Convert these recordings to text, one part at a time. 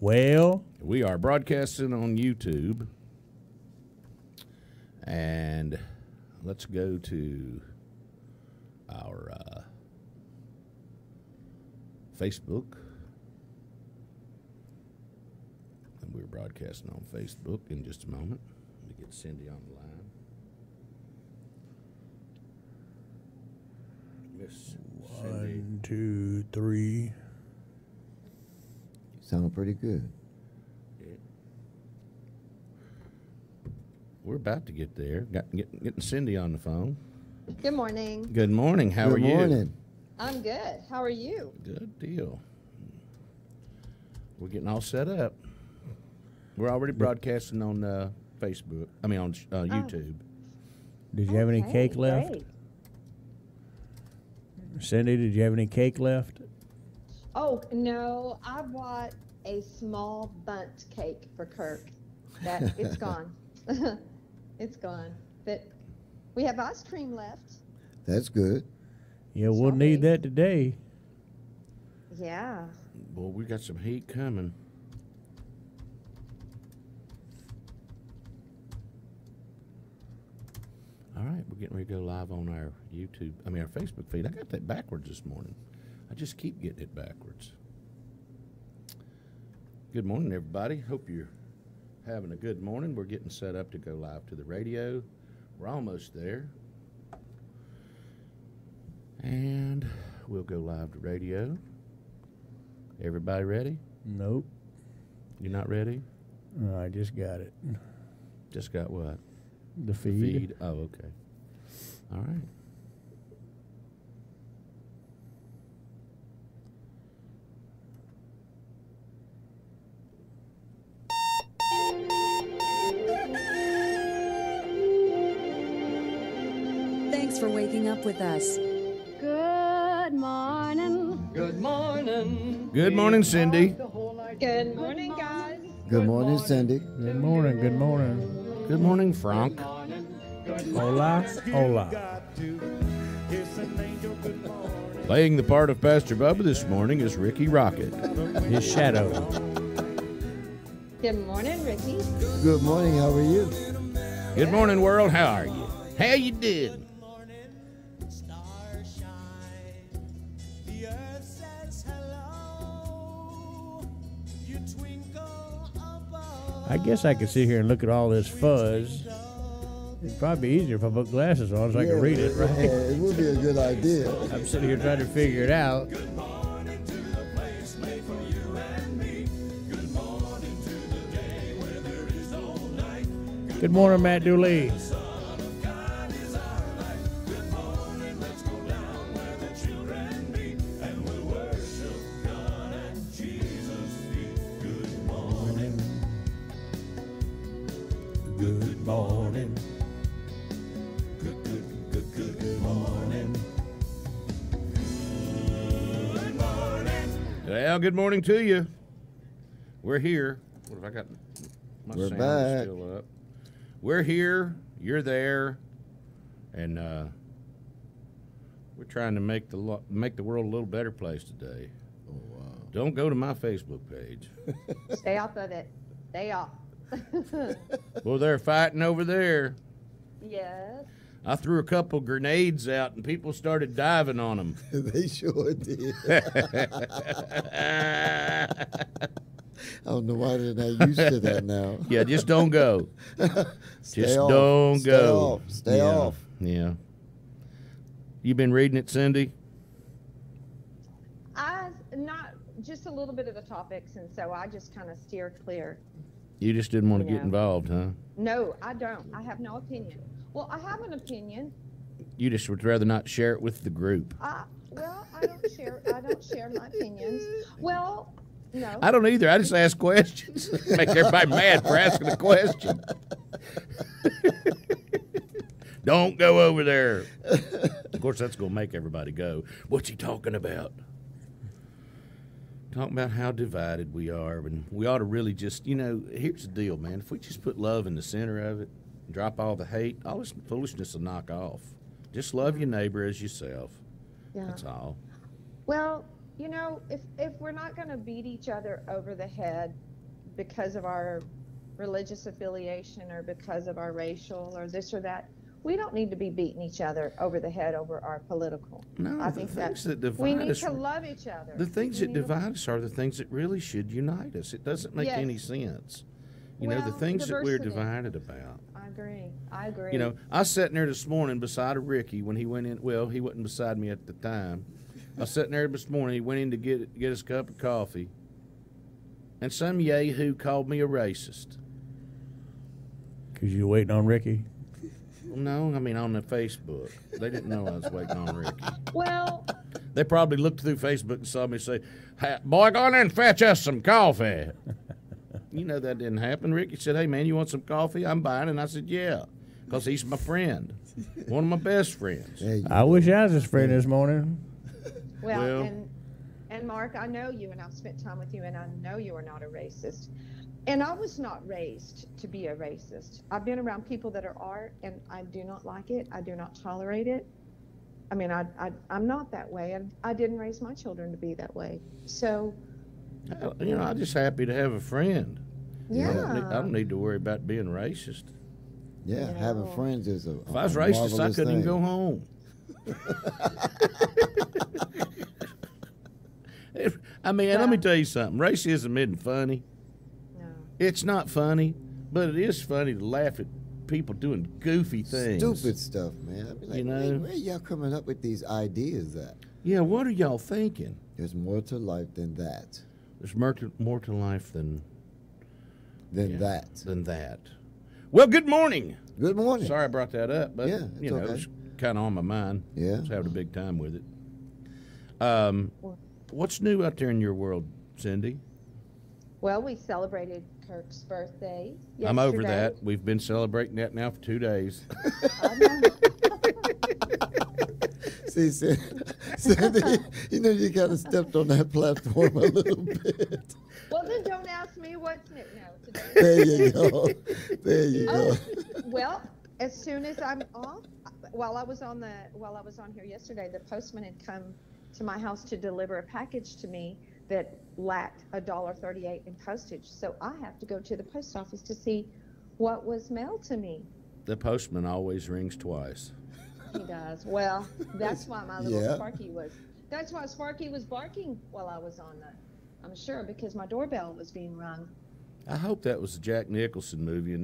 Well, we are broadcasting on YouTube, and let's go to our Facebook. And we're broadcasting on Facebook in just a moment. Let me get Cindy on the line. Miss Cindy. 1, 2, 3. You sound pretty good. We're about to get there. Getting Cindy on the phone. Good morning. Good morning. How are you? Good morning. I'm good. How are you? Good deal. We're getting all set up. We're already broadcasting on Facebook. I mean, on YouTube. Did you have any cake left? Great. Cindy, did you have any cake left? Oh, no. I bought a small bundt cake for Kirk. It's gone. It's gone. But we have ice cream left. That's good. Yeah, we'll need that today. Yeah. Boy, we got some heat coming. All right, we're getting ready to go live on our our Facebook feed. I got that backwards this morning. I just keep getting it backwards. Good morning, everybody. Hope you're having a good morning. We're getting set up to go live to the radio. We're almost there. And we'll go live to radio. Everybody ready? Nope. You're not ready? I just got it. Just got what? The feed. Oh, okay. All right. Thanks for waking up with us. Good morning. Good morning. Good morning, Cindy. Good morning, guys. Good morning, Cindy. Good morning. Good morning. Good morning, Frank. Hola. Hola. Playing the part of Pastor Bubba this morning is Ricky Rocket. His shadow. Good morning, Ricky. Good morning. How are you? Good morning, world. How are you? How you doing? I guess I could sit here and look at all this fuzz. It'd probably be easier if I put glasses on so I could read it, right? Yeah, it would be a good idea. I'm sitting here trying to figure it out. Good morning, Matt Dooley. Good morning. Good morning. Well, good morning to you. We're here. What have I got? My We're sound back. is still up. We're here. You're there, and we're trying to make the world a little better place today. Oh, wow. Don't go to my Facebook page. Stay off of it. Stay off. Well, they're fighting over there. Yes. I threw a couple grenades out, and people started diving on them. They sure did. I don't know why they're not used to that now. Yeah, just don't go. Just off. don't Stay go. off. Stay Yeah, off. Yeah. You been reading it, Cindy? Not just a little bit of the topics, and so I just kind of steer clear. You just didn't want to get Yeah. involved, huh? No, I don't. I have no opinion. Well, I have an opinion. You just would rather not share it with the group. I don't share my opinions. Well, no. I don't either. I just ask questions. Make everybody mad for asking a question. Don't go over there. Of course, that's going to make everybody go, what's he talking about? Talking about how divided we are. And we ought to really just, here's the deal, man. If we just put love in the center of it, drop all the hate, all this foolishness will knock off. Just love your neighbor as yourself. Yeah. That's all. Well, you know, if we're not going to beat each other over the head because of our religious affiliation or because of our racial or this or that, we don't need to be beating each other over the head over our political. No, I the think things that we divide need us. to love each other. The things We that need to- divide us are the things that really should unite us. It doesn't make Yes. any sense. You know, the Well, things that we're diversity. divided about. I agree. I agree. You know, I was sitting there this morning beside of Ricky when he went in. Well, he wasn't beside me at the time. I was sitting there this morning. He went in to get his cup of coffee, and some yahoo called me a racist. Because you're waiting on Ricky. No, I mean on the Facebook. They didn't know I was waiting on Ricky. Well, They probably looked through Facebook and saw me say, "Hey, boy, go in there and fetch us some coffee." You know that didn't happen. Ricky said, "Hey, man, you want some coffee? I'm buying." And I said, "Yeah," because he's my friend, one of my best friends. There you I wish I was his friend this morning. Well- and Mark, I know you, and I've spent time with you, and I know you are not a racist. And I was not raised to be a racist. I've been around people that are, and I do not like it. I do not tolerate it. I mean, I'm not that way, and I didn't raise my children to be that way. So, You know, I'm just happy to have a friend. yeah. I don't need to worry about being racist. Yeah, You having know. friends is a If I was racist, I marvelous couldn't even thing. go home. I mean, let me tell you something. Racism isn't funny. No. It's not funny, but it is funny to laugh at people doing goofy things. Stupid stuff, man. I be like, You know? where y'all coming up with these ideas at? Yeah, what are y'all thinking? There's more to life than that. There's more to life than Than that. Well, good morning. Good morning. Sorry I brought that up, but Yeah, it's you know, okay. it was kind of on my mind. Yeah. I was having a big time with it. What's new out there in your world, Cindy? Well, we celebrated Kirk's birthday yesterday. I'm over that. We've been celebrating that now for 2 days. I know. See, Sandy, you know you kind of stepped on that platform a little bit. Well, then don't ask me what's new. No, today. There you go. There you go. Oh, well, as soon as I'm off, while I was on here yesterday, the postman had come to my house to deliver a package to me that lacked $1.38 in postage. So I have to go to the post office to see what was mailed to me. The postman always rings twice. He does. Well, that's why my little Yeah. Sparky was. That's why Sparky was barking while I was on I'm sure because my doorbell was being rung. I hope that was a Jack Nicholson movie and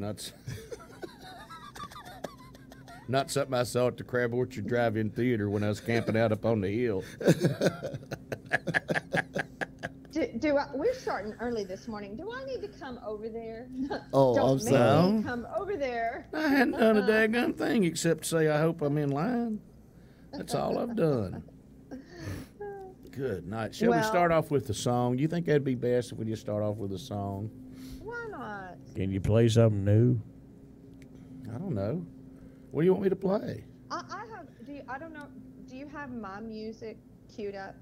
not something I saw at the Crab Orchard Drive-In Theater when I was camping out up on the hill. We're starting early this morning. Do I need to come over there? Oh, Don't I'm make sorry. me come over there. I hadn't done a daggone thing except say I hope I'm in line. That's all I've done. Good night. Shall we Well- start off with the song? Do you think that'd be best if we just start off with a song? Why not? Can you play something new? I don't know. What do you want me to play? I have. I don't know. Do you have my music queued up?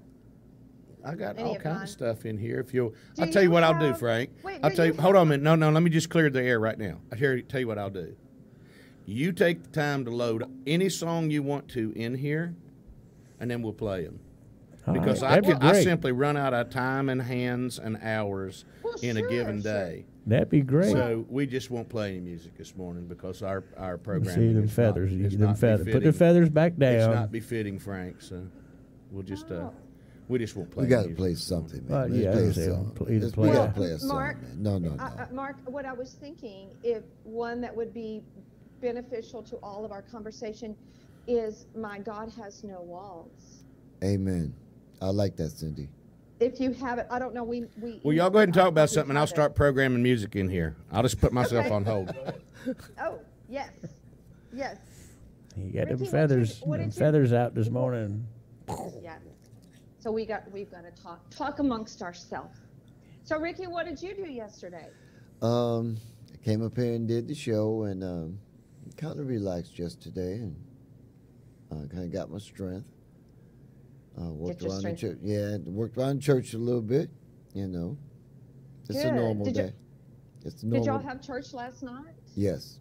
I got Any all of kinds mine? of stuff in here. If you'll, Do I'll tell you you what I'll do, have- Frank. Wait, I'll do tell you. you Hold on a have- minute. No. Let me just clear the air right now. Tell you what I'll do. You take the time to load any song you want to in here, and then we'll play them. All Because right, that'd be I great. simply run out of time and hands and hours Well, in a sure, given sure. day. That'd be great. So we just won't play any music this morning because our program. See them feathers. You them feathers. Put the feathers back It's down. not befitting, Frank. So we'll just we just won't play. We got to music play this morning. something, Well, man. Let's yeah, play a I say, song. either Let's play we a- gotta play a song, Mark, man. No. Mark, what I was thinking, if one that would be beneficial to all of our conversation is "My God Has No Walls." Amen. I like that, Cindy. If you have it, I don't know. We. Well, y'all go ahead and talk about something, and I'll have it. start programming music in here. I'll just put myself Okay. on hold. Oh yes, yes, You got Ricky, them feathers. what Them did you- feathers out this morning. yeah. So we've got to talk amongst ourselves. So Ricky, what did you do yesterday? I came up here and did the show and kind of relaxed yesterday and kind of got my strength. Worked Get your around strength. the church. Yeah, worked around church a little bit. You know, it's a Good. normal Did you- day. It's a normal. Did y'all have church last night? Yes.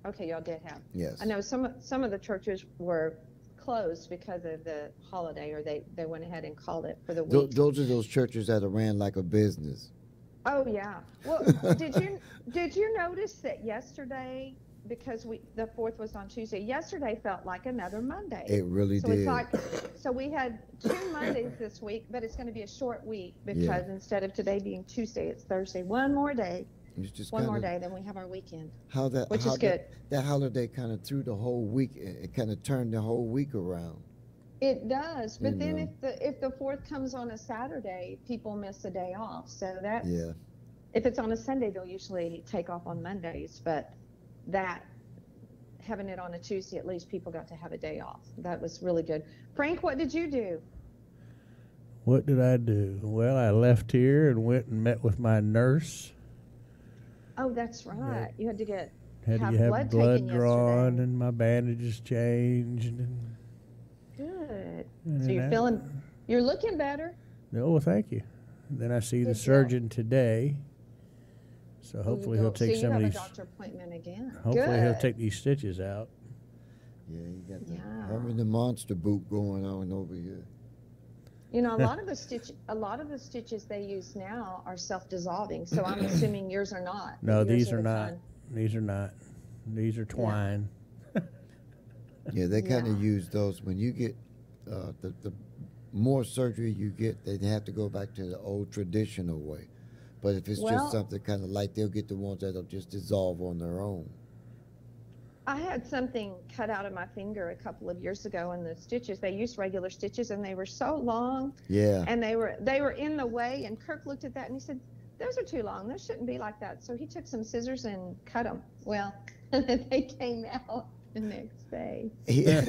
Okay, y'all did have. Yes. I know some of the churches were closed because of the holiday, or they went ahead and called it for the week. Those are those churches that are ran like a business. Oh yeah. Well, did you notice that yesterday, because the 4th was on Tuesday, yesterday felt like another Monday. It really so did. It's like, so we had 2 Mondays this week, but it's going to be a short week because instead of today being Tuesday, it's Thursday. One more day. It's just one more day, then we have our weekend. Which is good. That holiday kind of threw the whole week. It kind of turned the whole week around. It does, but then if the 4th comes on a Saturday, people miss a day off. So that's if it's on a Sunday, they'll usually take off on Mondays. But that having it on a Tuesday, at least people got to have a day off. That was really good. Frank, what did you do? What did I do? Well, I left here and went and met with my nurse. Oh, that's right. You had to have blood drawn and my bandages changed. Good. So you're looking better. No, well, thank you. Then I see the surgeon today. So hopefully he'll take some of these. You have a doctor appointment again. Hopefully he'll take these stitches out. Yeah, you got the monster boot going on over here. You know, a lot of the stitches they use now are self-dissolving. So I'm assuming yours are not. No, these are not. These are not. These are twine. Yeah, they kind of use those when you get the more surgery you get. They have to go back to the old traditional way. But if it's just something kind of light, they'll get the ones that'll just dissolve on their own. I had something cut out of my finger a couple of years ago, and the stitches, they used regular stitches, and they were so long. Yeah. And they were in the way, and Kirk looked at that, and he said, those are too long. Those shouldn't be like that. So he took some scissors and cut them. Well, they came out the next day. Yeah.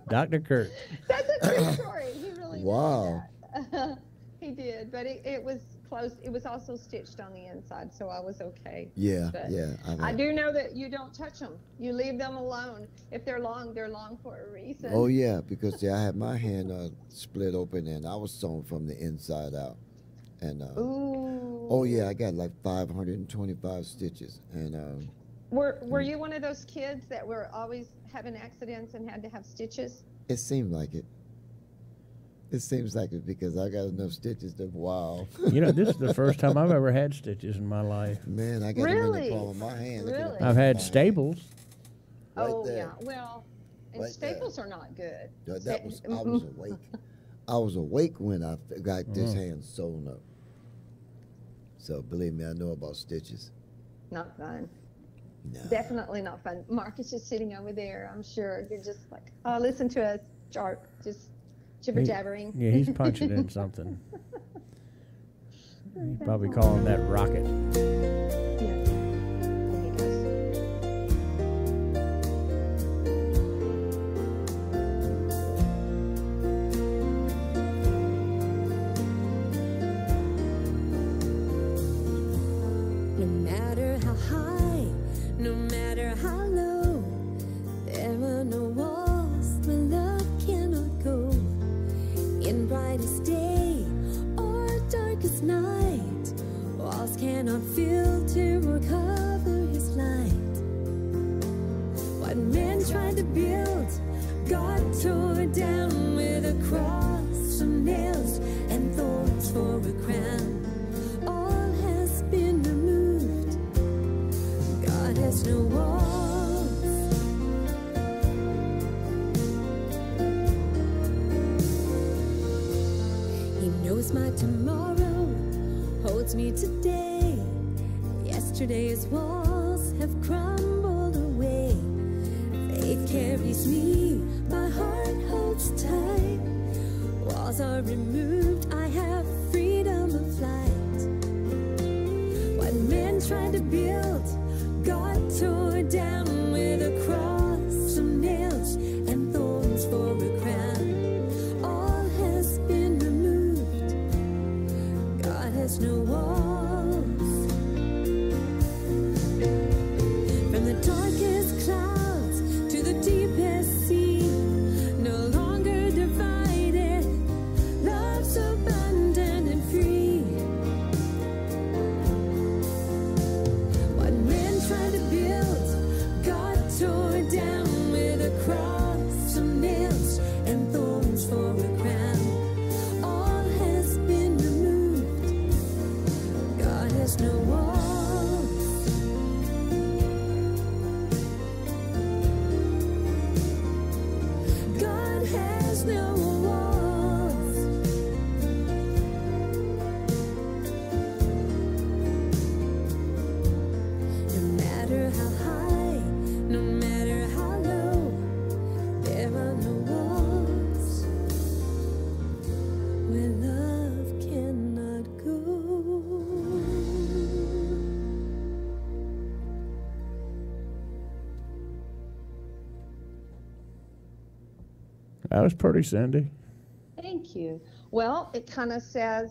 Dr. Kirk. That's a true story. He really did that. He did, but it was close. It was also stitched on the inside, so I was okay. Yeah, but yeah. I do know that you don't touch them. You leave them alone. If they're long for a reason. Oh, yeah, because I had my hand split open, and I was sewn from the inside out. And oh, yeah, I got like 525 stitches. And were you one of those kids that were always having accidents and had to have stitches? It seemed like it. It seems like it because I got enough stitches to wow. You know, this is the first time I've ever had stitches in my life. Man, I got them in the palm of my hand. Really? I've had staples. Right there. Yeah. Well, and staples are not good. I was awake. I was awake when I got this hand sewn up. So believe me, I know about stitches. Not fun. No. Definitely not fun. Mark is just sitting over there. I'm sure you're just like, oh, listen to us, Sharp. Just jibber jabbering. Yeah, he's punching in something. He's probably calling that rocket. Yeah. There he goes. No matter how high, no matter how low, there are no walls where love cannot go. In brightest day or darkest night, walls cannot filter or cover his light. What men tried to build, God tore down with a cross, some nails, and thorns for a crown. All has been removed. God has no walls. He knows my tomorrow, holds me today. Yesterday's walls have crumbled away. Faith carries me, my heart holds tight. Walls are removed, I have freedom of flight. What men tried to build, God tore down with a cross, some nails, and thorns for a crown. All has been removed. God has no walls. From the darkest clouds to the deepest sea, no longer divided, love's abundant and free. What men tried to build, God tore down with a cross, has no walls. God has no walls. No matter how high, no matter how low, there are no walls where love cannot go. That was pretty, Cindy. Thank you. Well, it kind of says,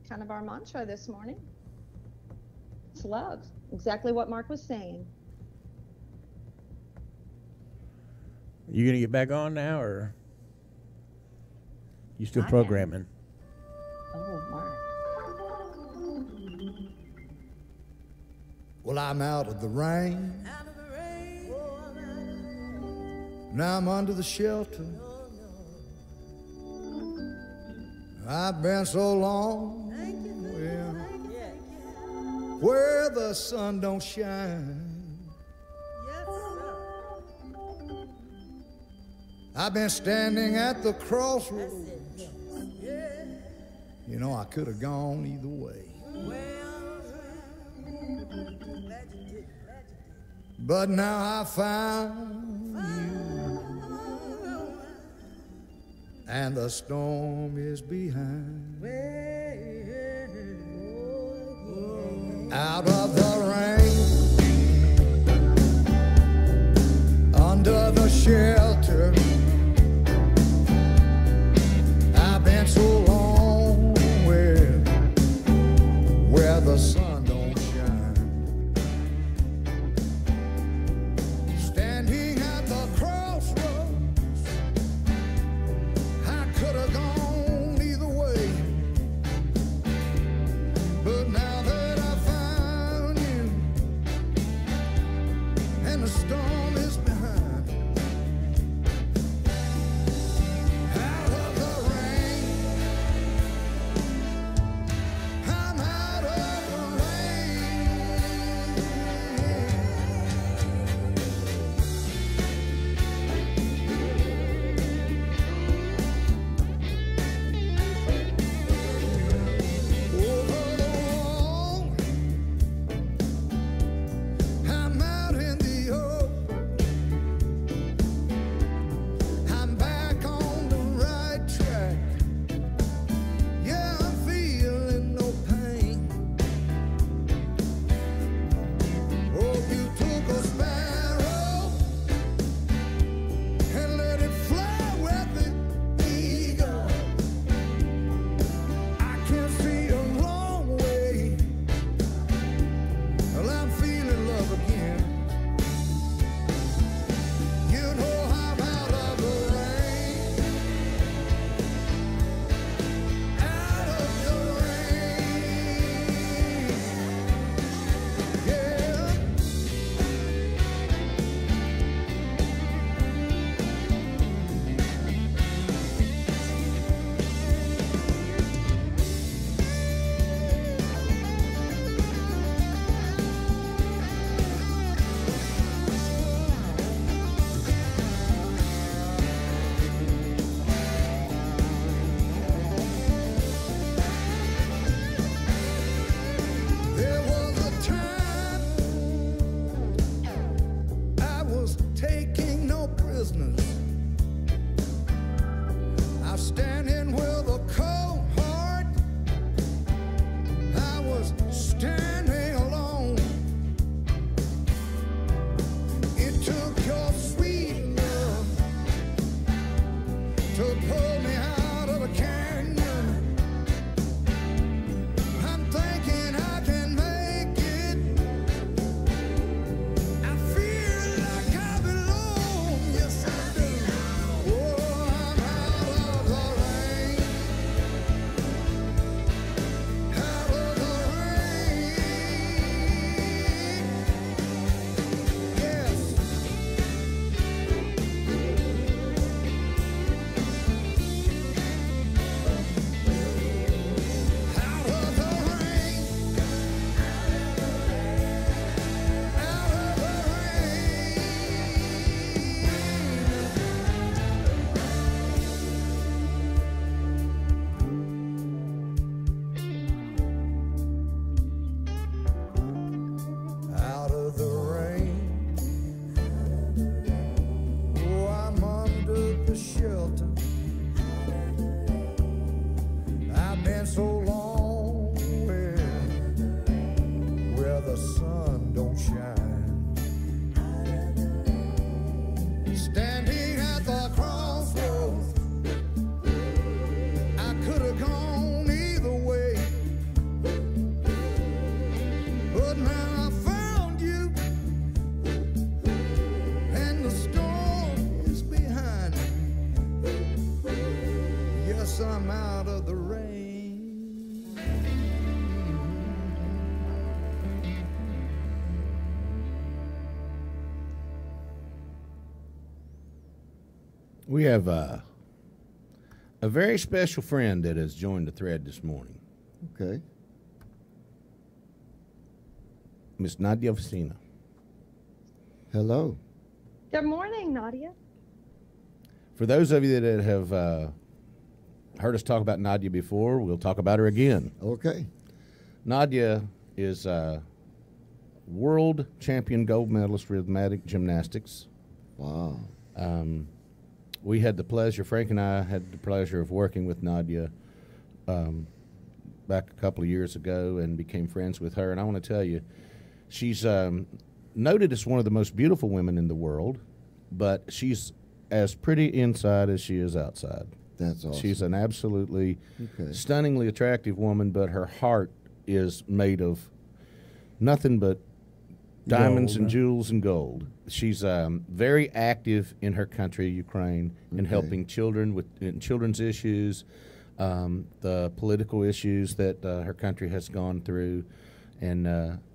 kind of our mantra this morning. It's love. Exactly what Mark was saying. You gonna get back on now, or you still I am. programming? Oh, Mark. Well, I'm out of the rain. Now I'm under the shelter. I've been so long, well, where the sun don't shine. I've been standing at the crossroads. You know, I could have gone either way. But now I found you, and the storm is behind. Out of the rain, under the shelter, I've been so long where the sun don't shine. Standing at the crossroads, I could have gone either way. But now that I found you, and the storm is behind. Out of the rain, I'm out of the rain. We have a very special friend that has joined the thread this morning. Okay. Miss Nadia Vicina. Hello. Good morning, Nadia. For those of you that have heard us talk about Nadia before, we'll talk about her again. Okay. Nadia is a world champion gold medalist for rhythmic gymnastics. Wow. We had the pleasure, Frank and I had the pleasure of working with Nadia back a couple of years ago and became friends with her. And I want to tell you, she's noted as one of the most beautiful women in the world, but she's as pretty inside as she is outside. That's awesome. She's an absolutely Okay. stunningly attractive woman, but her heart is made of nothing but diamonds Gold, and huh? jewels and gold. She's very active in her country, Ukraine, in Okay. helping children with in children's issues, the political issues that her country has gone through. And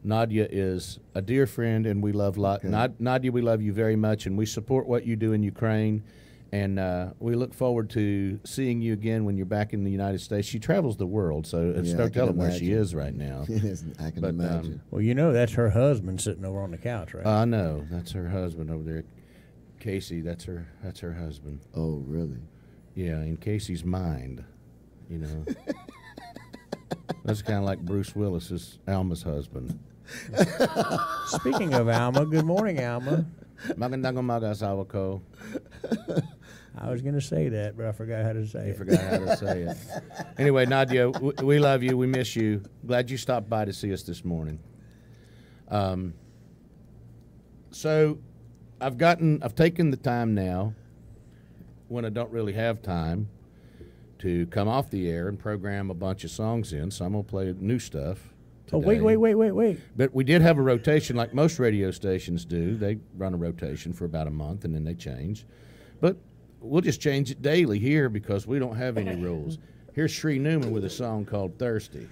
Nadia is a dear friend, and we love Okay. Nadia. We love you very much, and we support what you do in Ukraine. And we look forward to seeing you again when you're back in the United States. She travels the world, so it's Yeah, I don't can tell them where she imagine. is right now. Yes, I can But, imagine. Well, you know that's her husband sitting over on the couch, right? I know that's her husband over there, Casey. That's her husband. Oh, really? Yeah, in Casey's mind, you know. That's kind of like Bruce Willis's Alma's husband. Speaking of Alma, good morning, Alma. Magandago Magasawako. I was going to say that, but I forgot how to say You it. forgot how to say it. Anyway, Nadia, we love you. We miss you. Glad you stopped by to see us this morning. So I've taken the time now, when I don't really have time, to come off the air and program a bunch of songs in. So I'm going to play new stuff Oh, today. wait. But we did have a rotation like most radio stations do. They run a rotation for about a month and then they change. But we'll just change it daily here because we don't have any rules. Here's Shree Newman with a song called Thirsty.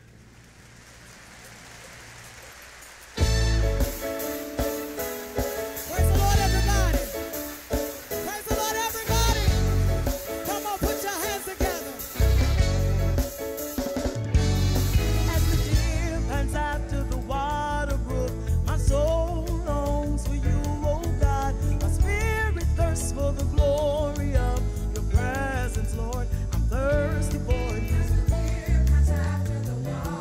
Praise the Lord, everybody. Praise the Lord, everybody. Come on, put your hands together. As the deer pants after the water brook, my soul longs for you, oh God. My spirit thirsts for the glory of your presence, Lord. I'm thirsty for you. As the deer pants after the water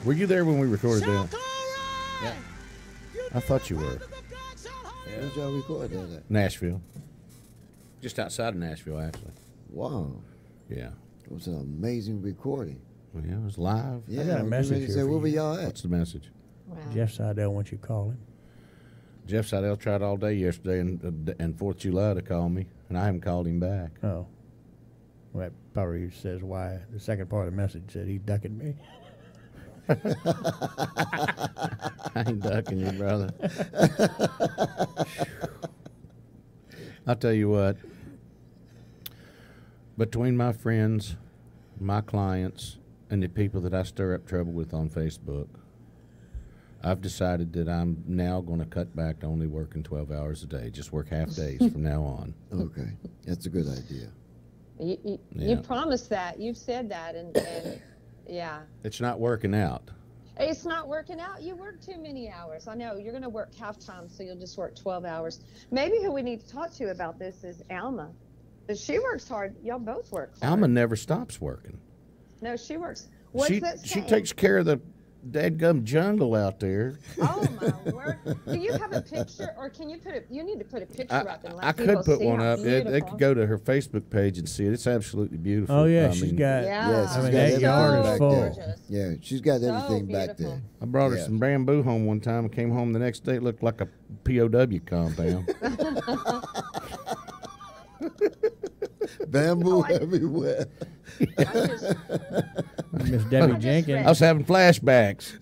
Were you there when we recorded that? Yeah. I thought you were. Where'd y'all record that at? Nashville. Just outside of Nashville, actually. Wow. Yeah. It was an amazing recording. Well, yeah, it was live. Yeah, got a message ready to here say, for where were you. y'all at? What's the message? Wow. Jeff Seidel wants you to call him. Jeff Seidel tried all day yesterday and 4th of July to call me, and I haven't called him back. Oh. Well, that probably says why. The second part of the message said he ducking me. I ain't ducking you, brother. I'll tell you what. Between my friends, my clients, and the people that I stir up trouble with on Facebook, I've decided that I'm now going to cut back to only working 12 hours a day. Just work half days from now on. Okay, that's a good idea. You Yeah. promised that. You've said that, and yeah. It's not working out. It's not working out. You work too many hours. I know. You're going to work half time, so you'll just work 12 hours. Maybe who we need to talk to about this is Alma. But she works hard. Y'all both work hard. Alma never stops working. No, she works. What's that She saying? takes care of the dadgum jungle out there. Oh, my word. Do you have a picture, or can you you need to put a picture up and let I people could put see one how up. They beautiful. could go to her Facebook page and see it. It's absolutely beautiful. Oh, yeah, I she's mean, got. Yeah. Yeah, she's I mean, got that everything yard is back full. there. Yeah, she's got So everything back beautiful. there. I brought her Yeah. some bamboo home one time and came home the next day. It looked like a POW compound. Bamboo Oh, everywhere. Miss Debbie just Jenkins. I was having flashbacks.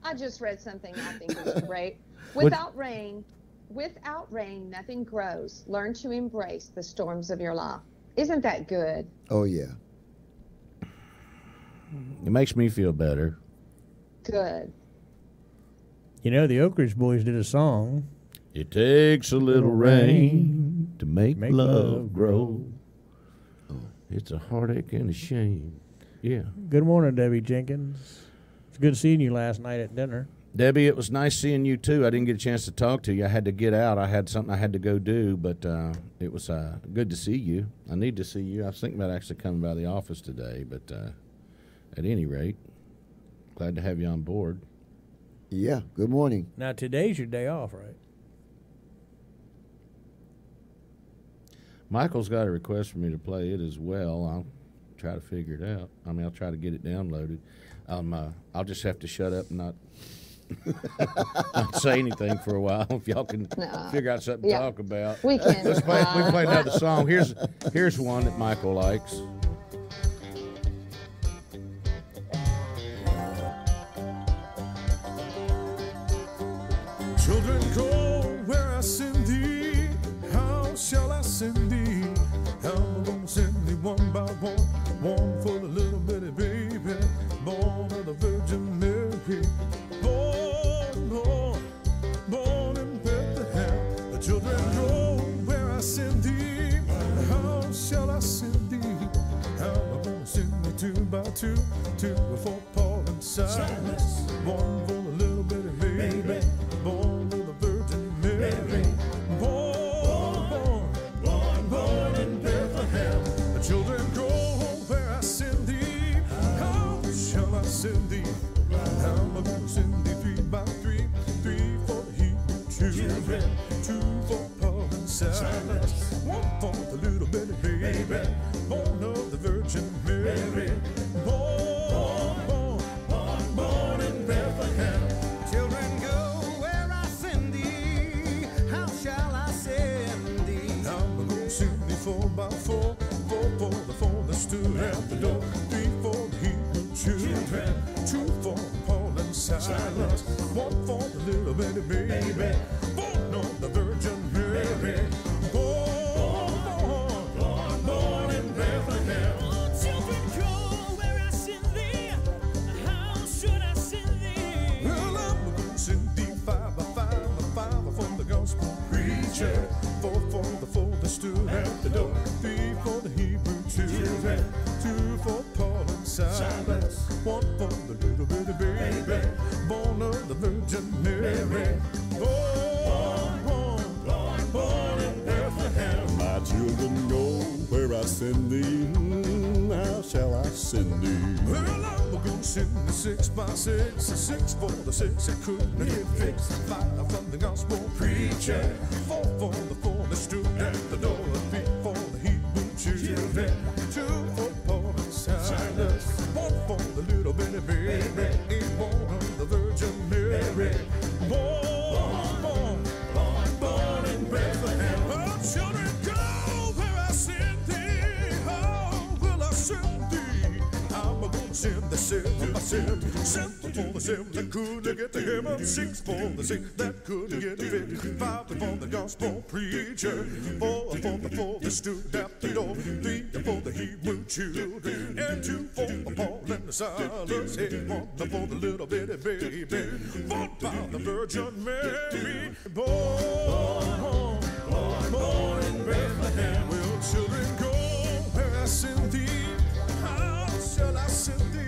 I just read something I think is great. Without rain, nothing grows. Learn to embrace the storms of your life. Isn't that good? Oh, yeah. It makes me feel better. Good. You know, the Oak Ridge Boys did a song. It takes a little rain to make love grow. It's a heartache and a shame. Yeah. Good morning, Debbie Jenkins. It's good seeing you last night at dinner. Debbie, it was nice seeing you too. I didn't get a chance to talk to you. I had to get out. I had something I had to go do, but it was good to see you. I need to see you. I was thinking about actually coming by the office today, but at any rate, glad to have you on board. Yeah, good morning. Now, today's your day off, right? Michael's got a request for me to play it as well. I'll try to figure it out. I mean, I'll try to get it downloaded. I'll just have to shut up and not say anything for a while if y'all can figure out something to talk about. We can. We play another song. Here's one that Michael likes. Children, go where I send thee. How shall I send thee? How am I gonna send thee one by one? One for the little bitty baby, born of the Virgin Mary. Born in Bethlehem. The children, go where I send thee. How shall I send thee? How am I gonna send thee two by two? Two for Paul and Silas. One for the little bitty baby, born of the Virgin Mary. Born in Bethlehem. The children, go where I send thee. How shall I send thee? How am I gonna send thee three by three? Three for the Hebrew children, two for Paul and Silas, one for the little bitty baby, born of the Virgin Mary. Born in Bethlehem. Children, go where I send thee. How shall I send thee? I'm gonna send thee four by four. Four for the four that stood at the door. Three for the Hebrew children. Two for Paul and Silas. One for the little bitty baby, born of the Virgin Mary. Born in Bethlehem. Children, go where I send thee. How should I send thee? Well, I'm gonna send thee five by five for the gospel preacher. Four for the four that stood at the door. Three for the Hebrew children. Two for Paul and Silas. One for the little bitty baby, born of the Virgin Mary. Born in Bethlehem. My children, go where I send thee. How shall I Cindy. Well, I'm gonna send the 6x6, a 6 for the 6 that couldn't get fixed. 5 from the gospel preacher, 4 for the 4 that stood at the door, 3 for the Hebrew children, 2 for Paul and Silas, 1 for the little bitty baby, 1 of the Virgin Mary. Born in Bethlehem. Oh, children, go where I send thee. Oh, will I send thee? I'm gonna send the 7, 7 for the 7 that couldn't get to heaven, 6 for the 6 that couldn't get to fit, 5 for the gospel preacher, 4 for the 4 that stood at the door, 3 for the Hebrew children, and 2 for Paul and Silas, and 1 for the little bitty baby, 1 by the Virgin Mary. Born in Bethlehem. Well, children, go where I send thee. How shall I send thee?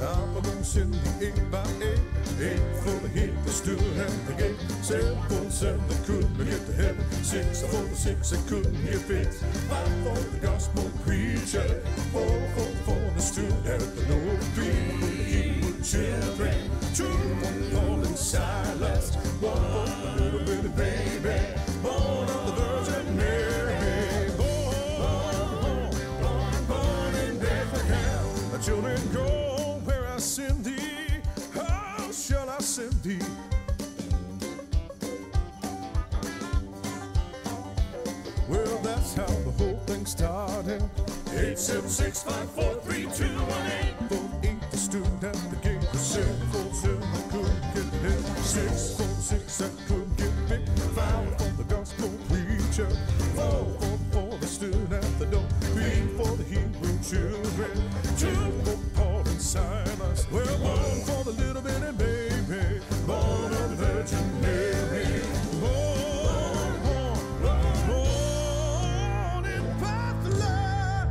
I'm gonna send thee 8 by 8, 8 for the heap that stood at the gate, 7 for the 7 that couldn't get to heaven, 6 for the 6 that couldn't get fixed, 5 for the gospel preacher, 4 for the 4 that stood at the door, 3 for the Hebrew children, 2 for Paul and Silas, 1 for the little bitty baby, born of the Virgin Mary. Born in Bethlehem. The children go where I send thee. How shall I send thee? Well, that's how the whole thing started. 876543218. For 8 that stood at the gate, the 7 for the 7 that couldn't get ahead, 6 for the 6 that couldn't get big, 5 for the gospel preacher, 4 for the 4 that stood at the door, 3 for the Hebrew children, 2 for Paul and Silas, well, 1 for the little bitty baby, born of the Virgin Mary. Born in Bethlehem.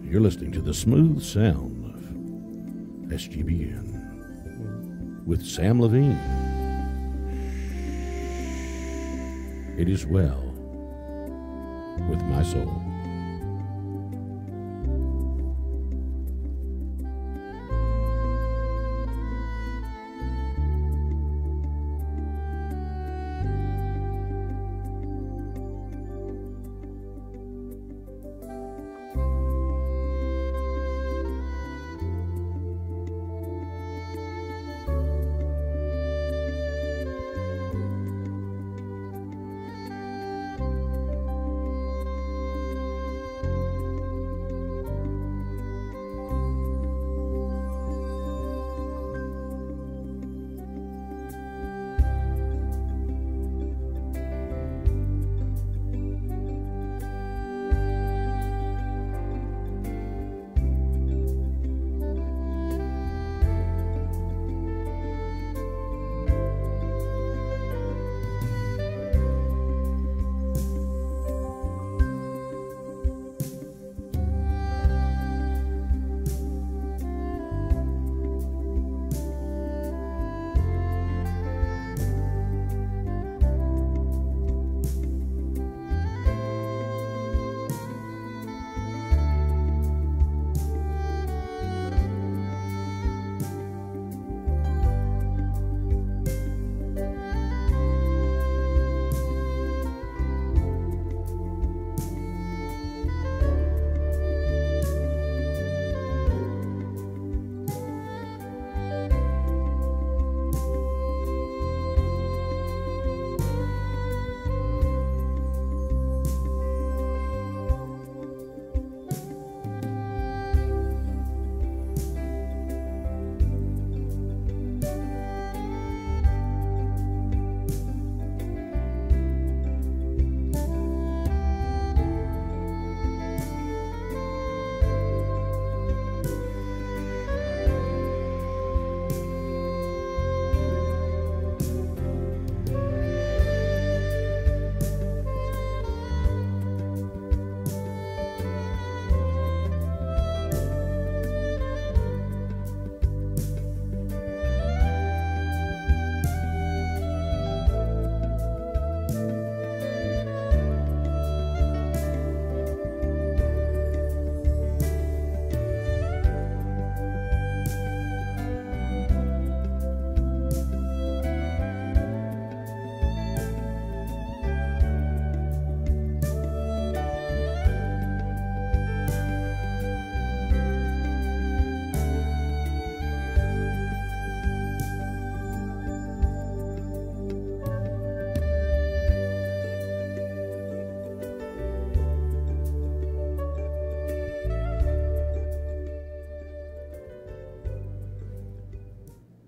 You're listening to the smooth sound of SGBN with Sam Levine. It is well with my soul.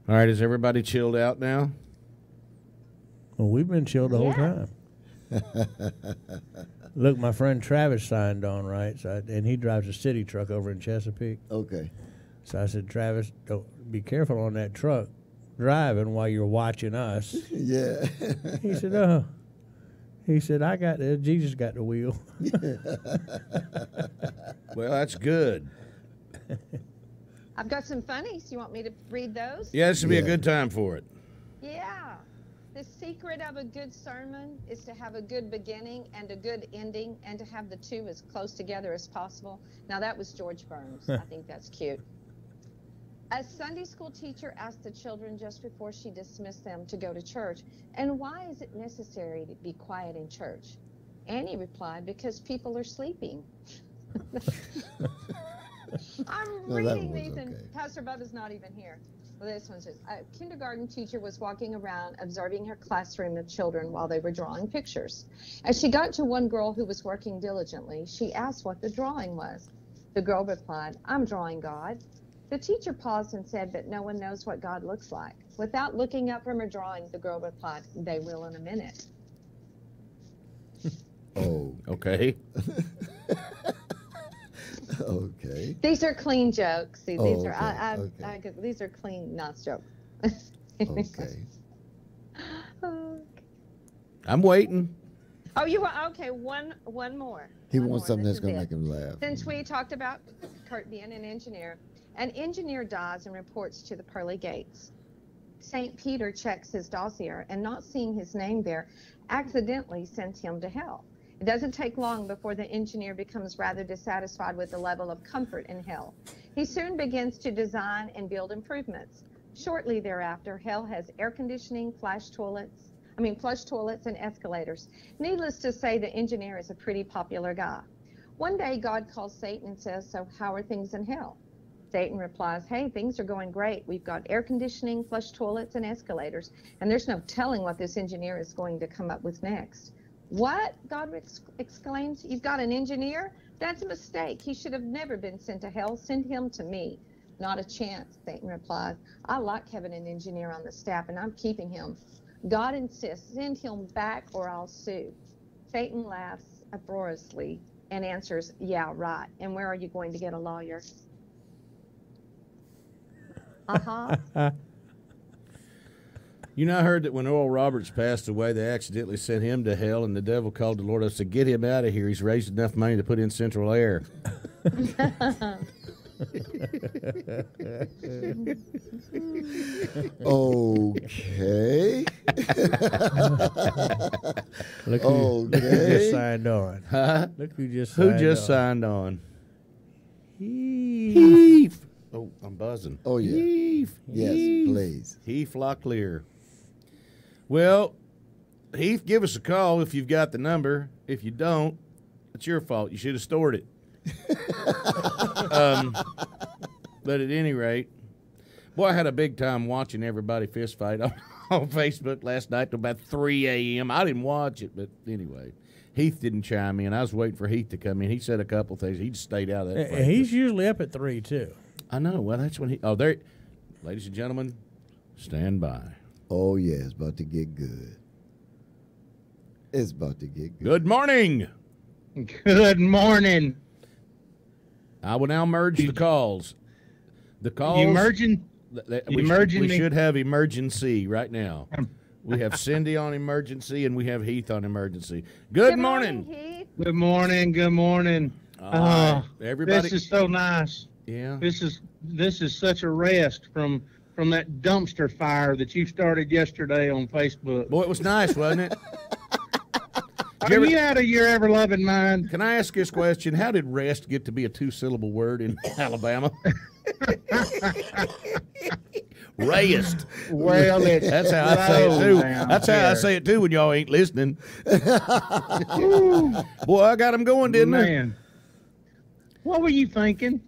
All right, is everybody chilled out now? Well, we've been chilled the whole time. Look, my friend Travis signed on, right? And he drives a city truck over in Chesapeake. Okay. So I said, Travis, don't be careful on that truck driving while you're watching us. Yeah. He said, oh. He said, Jesus got the wheel. Well, that's good. I've got some funnies. You want me to read those? Yeah, this would be a good time for it. Yeah. The secret of a good sermon is to have a good beginning and a good ending and to have the two as close together as possible. Now, that was George Burns. I think that's cute. A Sunday school teacher asked the children just before she dismissed them to go to church, "And why is it necessary to be quiet in church?" Annie replied, "Because people are sleeping." I'm reading these, and Pastor Bubba's not even here. Well, this one says, a kindergarten teacher was walking around observing her classroom of children while they were drawing pictures. As she got to one girl who was working diligently, she asked what the drawing was. The girl replied, "I'm drawing God." The teacher paused and said, "But no one knows what God looks like." Without looking up from her drawing, the girl replied, "They will in a minute." Oh. Okay. Okay. These are clean jokes. See, these are okay. these are clean, nice jokes. Okay. I'm waiting. Oh, you want okay? One more. He One wants more. something This that's going to is make him laugh. Since we talked about Kurt being an engineer dies and reports to the pearly gates. St. Peter checks his dossier and not seeing his name there, accidentally sends him to hell. It doesn't take long before the engineer becomes rather dissatisfied with the level of comfort in hell. He soon begins to design and build improvements. Shortly thereafter, hell has air conditioning, flush toilets, and escalators. Needless to say, the engineer is a pretty popular guy. One day, God calls Satan and says, "So how are things in hell?" Satan replies, "Hey, things are going great. We've got air conditioning, flush toilets, and escalators, and there's no telling what this engineer is going to come up with next." "What?" God exclaims. "You've got an engineer? That's a mistake. He should have never been sent to hell. Send him to me." "Not a chance," Satan replies. "I like having an engineer on the staff, and I'm keeping him." God insists, "Send him back or I'll sue." Satan laughs uproariously and answers, "Yeah, right. And where are you going to get a lawyer?" You know, I heard that when Oral Roberts passed away, they accidentally sent him to hell, and the devil called the Lord up to get him out of here. He's raised enough money to put in Central Air. Okay. Look who just signed on. Huh? Look who just signed on. Heath. Oh, I'm buzzing. Oh, yeah. Heath. Yes, Heath. please. Heath Locklear. Well, Heath, give us a call if you've got the number. If you don't, it's your fault. You should have stored it. But at any rate, boy, I had a big time watching everybody fist fight on Facebook last night till about 3 a.m. I didn't watch it, but anyway. Heath didn't chime in. I was waiting for Heath to come in. He said a couple things. He just stayed out of that fight. He's usually up at 3, too. I know. Well, that's when he... Oh, there... Ladies and gentlemen, stand by. Oh, yeah, it's about to get good. It's about to get good. Good morning. Good morning. I will now merge the calls. The calls... You merging? We should have emergency right now. We have Cindy on emergency, and we have Heath on emergency. Good morning. Heath. Good morning. Good morning. Everybody... This is so nice. Yeah. This is such a rest from that dumpster fire that you started yesterday on Facebook. Boy, it was nice, wasn't it? Are you out of your ever-loving mind? Can I ask this question? How did rest get to be a 2-syllable word in Alabama? Rest. Well, that's how I say it too. That's how I say it too when y'all ain't listening. Boy, I got them going, didn't I? What were you thinking?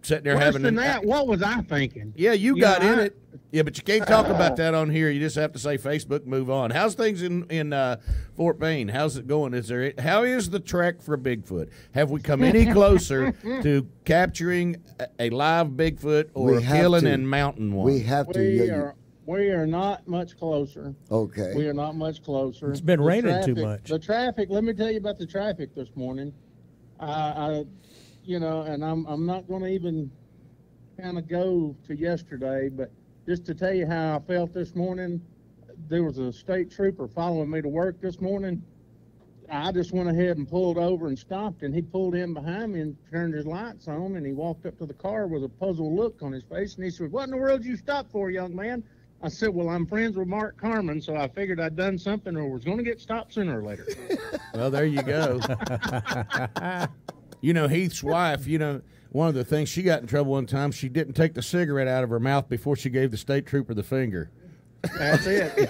Sitting there Worse having than that, what was I thinking? Yeah, you got in it. Yeah, but you can't talk about that on here. You just have to say Facebook, move on. How's things in Fort Payne? How's it going? How is the trek for Bigfoot? Have we come any closer to capturing a live Bigfoot or killing and mounting one? We have to. We are not much closer. Okay. We are not much closer. It's been raining too much. The traffic. Let me tell you about the traffic this morning. And I'm not going to even kind of go to yesterday, but just to tell you how I felt this morning, there was a state trooper following me to work this morning. I just went ahead and pulled over and stopped, and he pulled in behind me and turned his lights on, and he walked up to the car with a puzzled look on his face, and he said, "What in the world did you stop for, young man?" I said, "Well, I'm friends with Mark Carmen, so I figured I'd done something or was going to get stopped sooner or later." Well, there you go. Heath's wife, one of the things she got in trouble one time, she didn't take the cigarette out of her mouth before she gave the state trooper the finger. That's it.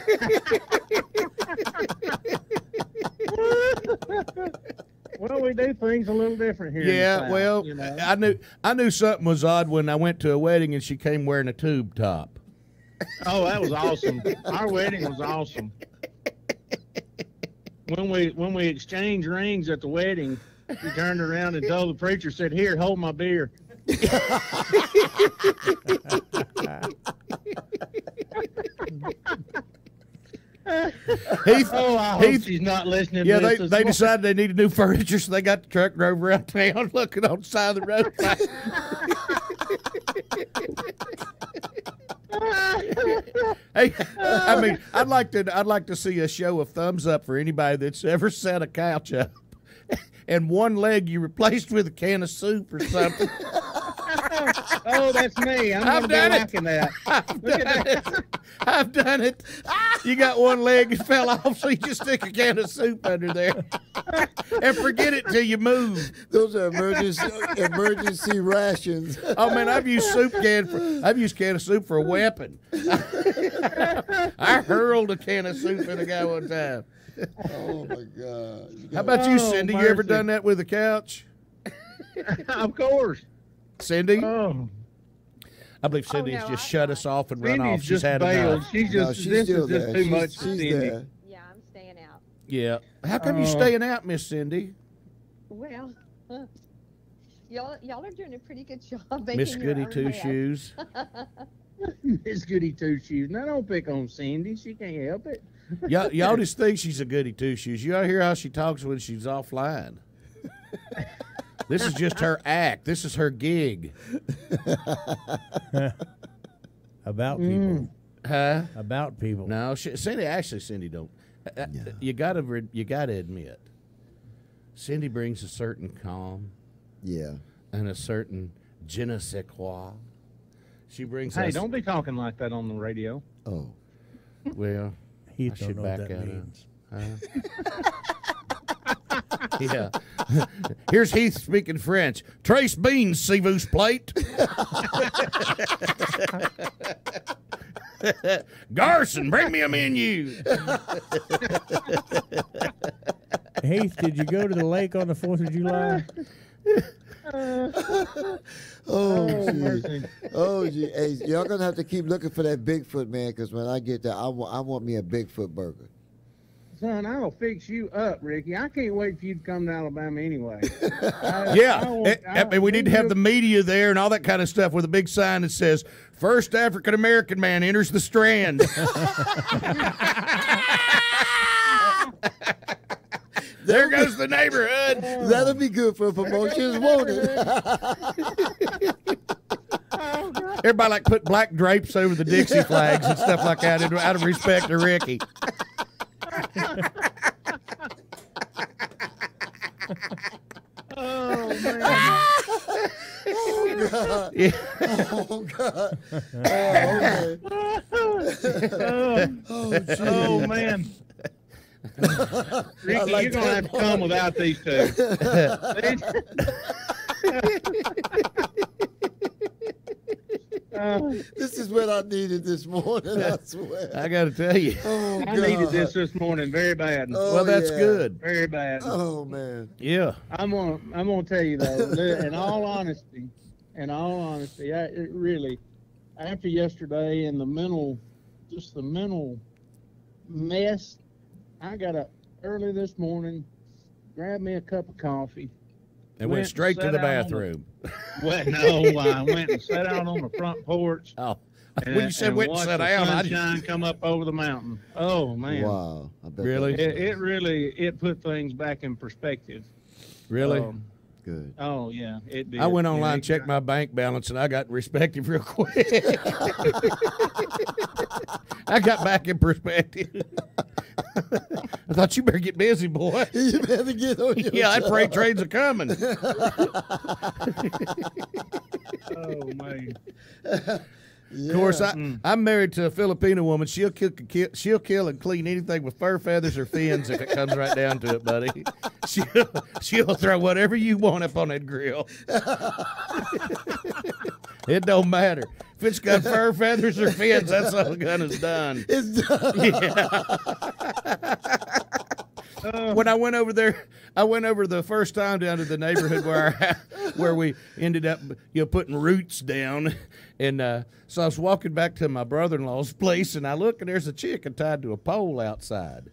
Well, we do things a little different here. Yeah, well, I knew something was odd when I went to a wedding and she came wearing a tube top. Oh, that was awesome. Our wedding was awesome. When we exchanged rings at the wedding, he turned around and told the preacher, said, "Here, hold my beer." Heath, I hope she's not listening. Yeah, to this they decided they needed new furniture, so they got the truck, drove around town, looking on the side of the road. Hey, I'd like to see a show of thumbs up for anybody that's ever set a couch up, and one leg you replaced with a can of soup or something. Oh, that's me. I'm going to be liking that. I've done it. You got one leg that fell off, so you just stick a can of soup under there and forget it till you move. Those are emergency rations. Oh man, I've used can of soup for a weapon. I hurled a can of soup at a guy one time. Oh my God! How about you, Cindy? You ever done that with a couch? Of course. Cindy? Oh. I believe Cindy's just shut us off and run Cindy's off. She's had enough. This is just too much for Cindy. There. Yeah, I'm staying out. Yeah. How come you staying out, Miss Cindy? Well, y'all are doing a pretty good job. making Miss your Goody own Two mess. Shoes. Miss Goody Two Shoes. Now, don't pick on Cindy. She can't help it. Y'all just think she's a goody two shoes. You ought to hear how she talks when she's offline. This is just her act. This is her gig. About people. Huh? About people. No, Cindy don't. You gotta admit, Cindy brings a certain calm. Yeah. And a certain je ne sais quoi. She brings. Hey, don't be talking like that on the radio. Oh. Well, Heath I don't should know back what that out means. Yeah. Here's Heath speaking French. Trace beans, Sivu's plate. Garson, bring me a menu. Heath, did you go to the lake on the 4th of July? Gee. Oh, gee. Hey, y'all gonna have to keep looking for that Bigfoot, man, because when I get there, I want me a Bigfoot burger. Son, I'll fix you up, Ricky. I can't wait for you to come to Alabama anyway. We need to have the media there and all that kind of stuff with a big sign that says, "First African American man enters the Strand." There goes the neighborhood. That'll be good for promotions, won't it? Everybody like put black drapes over the Dixie flags and stuff like that out of respect to Ricky. Oh, man. Oh, God. Yeah. Oh, God. Oh, okay. Oh, man. Ricky, like you're going to have to come without these two. This is what I needed this morning, I swear. I got to tell you. Oh, I God. needed this morning very bad. Oh, Well, that's yeah. good. Very bad. Oh, man. Yeah. I'm gonna tell you though, in all honesty, I after yesterday and the mental mess, I got up early this morning, grabbed me a cup of coffee, and went straight to the bathroom. I went and sat out on the front porch. Oh, when you said went and sat down, I sunshine come up over the mountain. Oh man! Wow, I bet really? It really put things back in perspective. Really? Good. Oh yeah, it did. I went online, checked my bank balance, and I got in perspective real quick. I got back in perspective. I thought you better get busy, boy. You better get on your that freight trains are coming. Oh man. Of course, I'm married to a Filipino woman. She'll kill and clean anything with fur, feathers, or fins if it comes right down to it, buddy. She'll throw whatever you want up on that grill. It don't matter. If it's got fur, feathers, or fins, that's all the gun is done. It's done. Yeah. When I went over there, the first time down to the neighborhood where we ended up, putting roots down, and so I was walking back to my brother-in-law's place, and I look, and there's a chicken tied to a pole outside.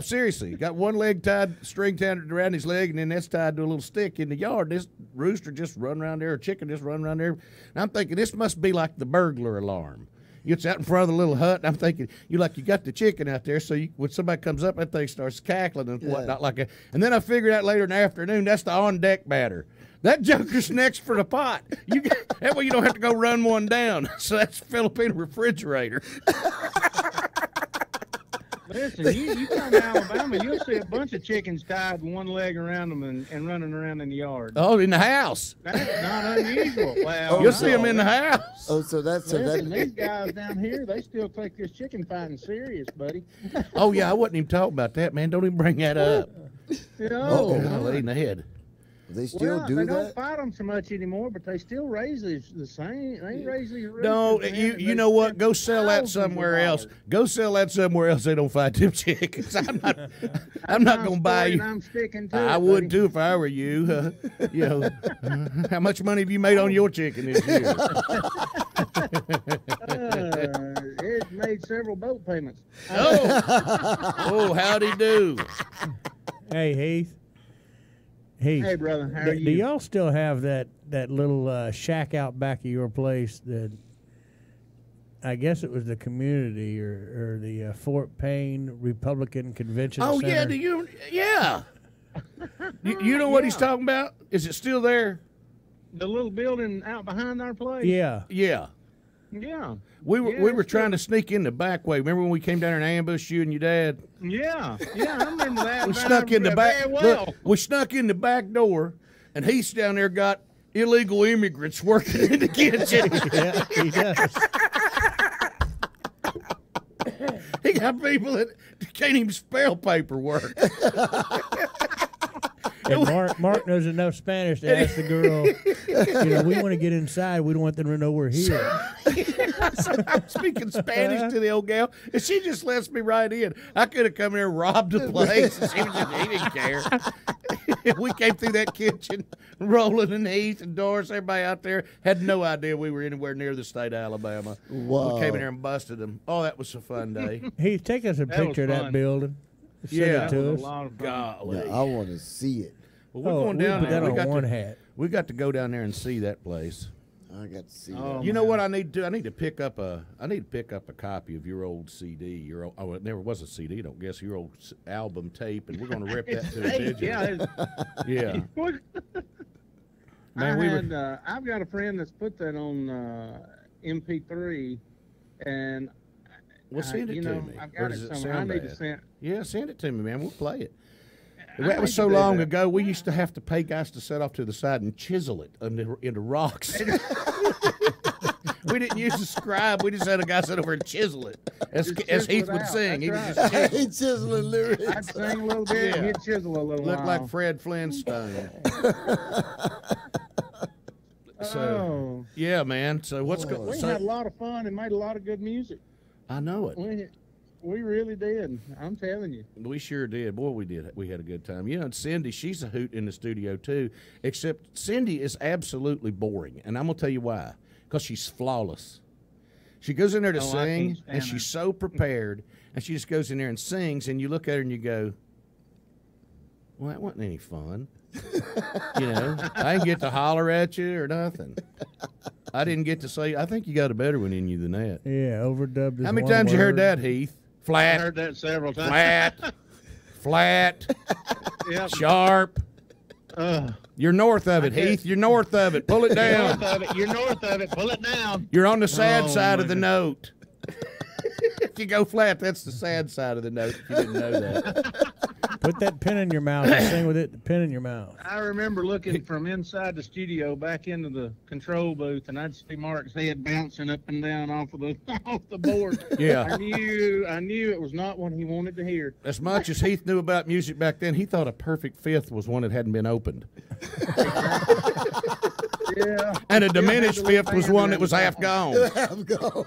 Seriously, got one leg string tied around his leg, and then that's tied to a little stick in the yard. This rooster just run around there, or chicken just run around there, and I'm thinking this must be like the burglar alarm. It's out in front of the little hut, and I'm thinking, you got the chicken out there, so when somebody comes up, that thing starts cackling and whatnot like that. And then I figured out later in the afternoon, that's the on-deck batter. That joker's next for the pot. That way you don't have to go run one down. So that's Filipino refrigerator. Listen, you come to Alabama, you'll see a bunch of chickens tied with one leg around them and running around in the yard. Oh, in the house. That's not unusual. Well, you'll see them in the house. Oh, so that's these guys down here, they still take this chicken fighting serious, buddy. Oh yeah, I wasn't even talking about that, man. Don't even bring that up. No. In the head. They still do they that? don't fight them so much anymore, but they still raise the same. They raise these roosters. No, you know what? Go sell that somewhere else. Go sell that somewhere else. They don't fight them chickens. I'm not going to buy you. I'm sticking to I would too if I were you. How much money have you made on your chicken this year? It made several boat payments. Oh, howdy do. Hey, Heath. Hey, brother, how are you? Do y'all still have that little shack out back of your place that I guess it was the community or the Fort Payne Republican Convention Center? Yeah, do you? Yeah. you know what he's talking about? Is it still there? The little building out behind our place? Yeah. Yeah. Yeah. We were trying to sneak in the back way. Remember when we came down there and ambushed you and your dad? Yeah, I remember that. We snuck in the back. Well. Look, we snuck in the back door, and he's down there got illegal immigrants working in the kitchen. Yeah, he does. He got people that can't even spell paperwork. And Mark knows enough Spanish to ask the girl, we want to get inside. We don't want them to know we're here. So I'm speaking Spanish to the old gal, and she just lets me right in. I could have come here and robbed the place. And he didn't care. We came through that kitchen, Roland and Heath and Doris, everybody out there had no idea we were anywhere near the state of Alabama. Wow. We came in there and busted them. Oh, that was a fun day. Heath, take us a picture of that building. Send it to us. Golly. Yeah, I want to see it. Well, we're going down put there. that on one hat. We got to go down there and see that place. I got to see Oh, that. You know what I need to do? I need to pick up a copy of your old CD. It never was a CD. Don't guess your old album tape, and we're going to rip that to a digital. Yeah. Man, I've got a friend that's put that on MP3, and send it to me. I've got it somewhere. I need to send. Yeah, send it to me, man. We'll play it. That was so long ago. We used to have to pay guys to set off to the side and chisel it into rocks. We didn't use a scribe. We just had a guy sit over and chisel it, as Heath would sing. He would just I ain't chiseling lyrics. I'd sing a little bit, and he'd chisel a little. Looked like Fred Flintstone. So, yeah, man. So what's going? We had a lot of fun and made a lot of good music. I know it. We really did. I'm telling you. We sure did. Boy, we did. We had a good time. And Cindy, she's a hoot in the studio, too, except Cindy is absolutely boring. And I'm going to tell you why. because she's flawless. She goes in there to Oh, I sing, can't stand and her. she's so prepared, and she just goes in there and sings, and you look at her and you go, well, that wasn't any fun. You know, I didn't get to holler at you or nothing. I didn't get to say, I think you got a better one in you than that. Yeah, overdubbed. Is How many one times you heard word. that, Heath? I Flat, heard that several times. flat, flat, Yep. sharp. You're north of it, I can't- Heath. You're north of it. Pull it You're down. north of it. You're north of it. Pull it down. You're on the sad Oh, side of the my note. If you go flat, that's the sad side of the note. If you didn't know that. Put that pen in your mouth and sing with it. The pen in your mouth. I remember looking from inside the studio back into the control booth, and I'd see Mark's head bouncing up and down off of the off the board. Yeah. I knew it was not what he wanted to hear. As much as Heath knew about music back then, he thought a perfect fifth was one that hadn't been opened. Yeah. And a diminished fifth was one that was half gone. I'm gone.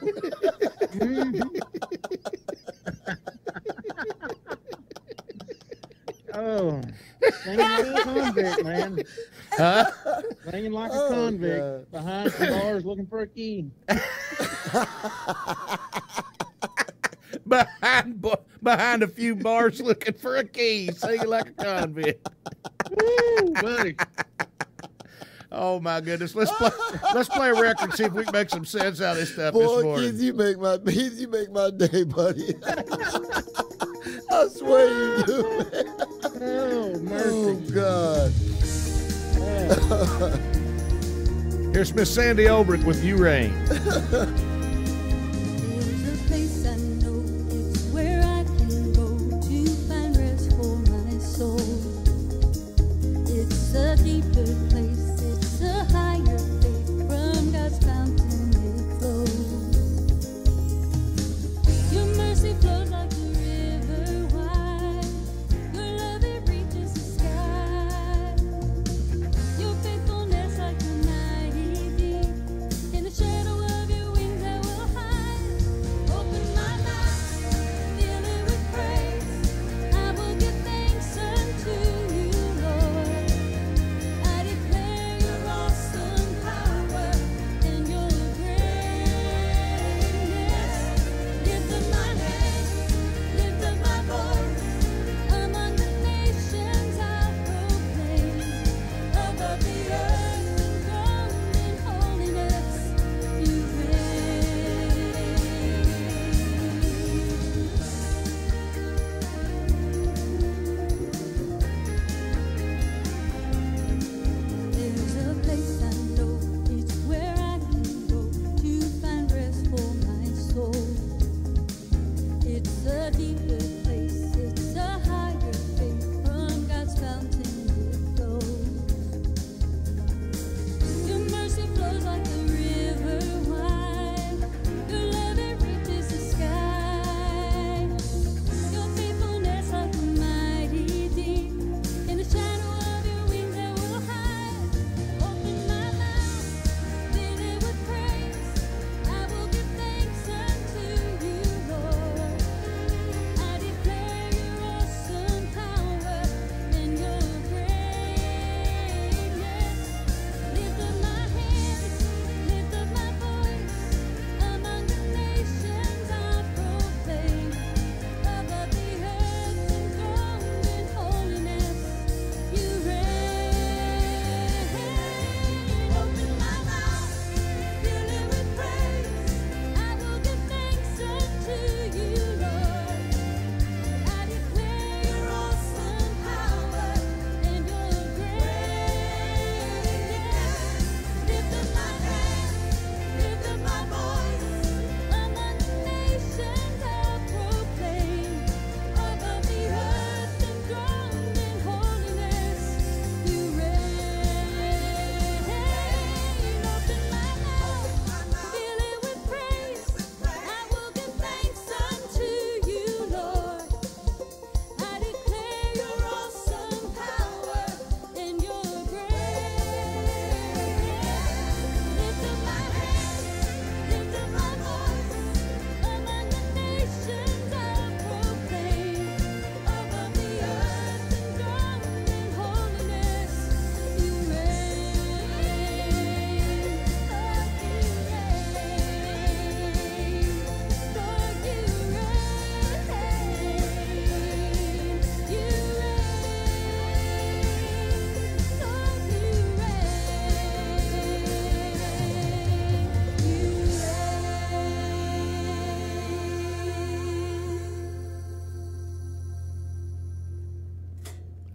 Oh, singing like a convict, man. Huh? Singing like a Oh, convict God. behind some bars looking for a key. Behind a few bars looking for a key, singing like a convict. Woo, buddy. Oh my goodness. Let's play a record, see if we can make some sense out of this stuff this Boy, morning. Keith, you make my day, buddy. I swear you do, man. Oh, Oh mercy. God. Here's Miss Sandy Olbrich with You Rain. There's a place I know, it's where I can go to find rest for my soul. It's a deeper place, it's a higher faith, from God's fountain it flows. Your mercy flows like the river wide, your love it reaches the sky. Your faithfulness like the mighty deep, in the shadow of your wings I will hide. Open my mind.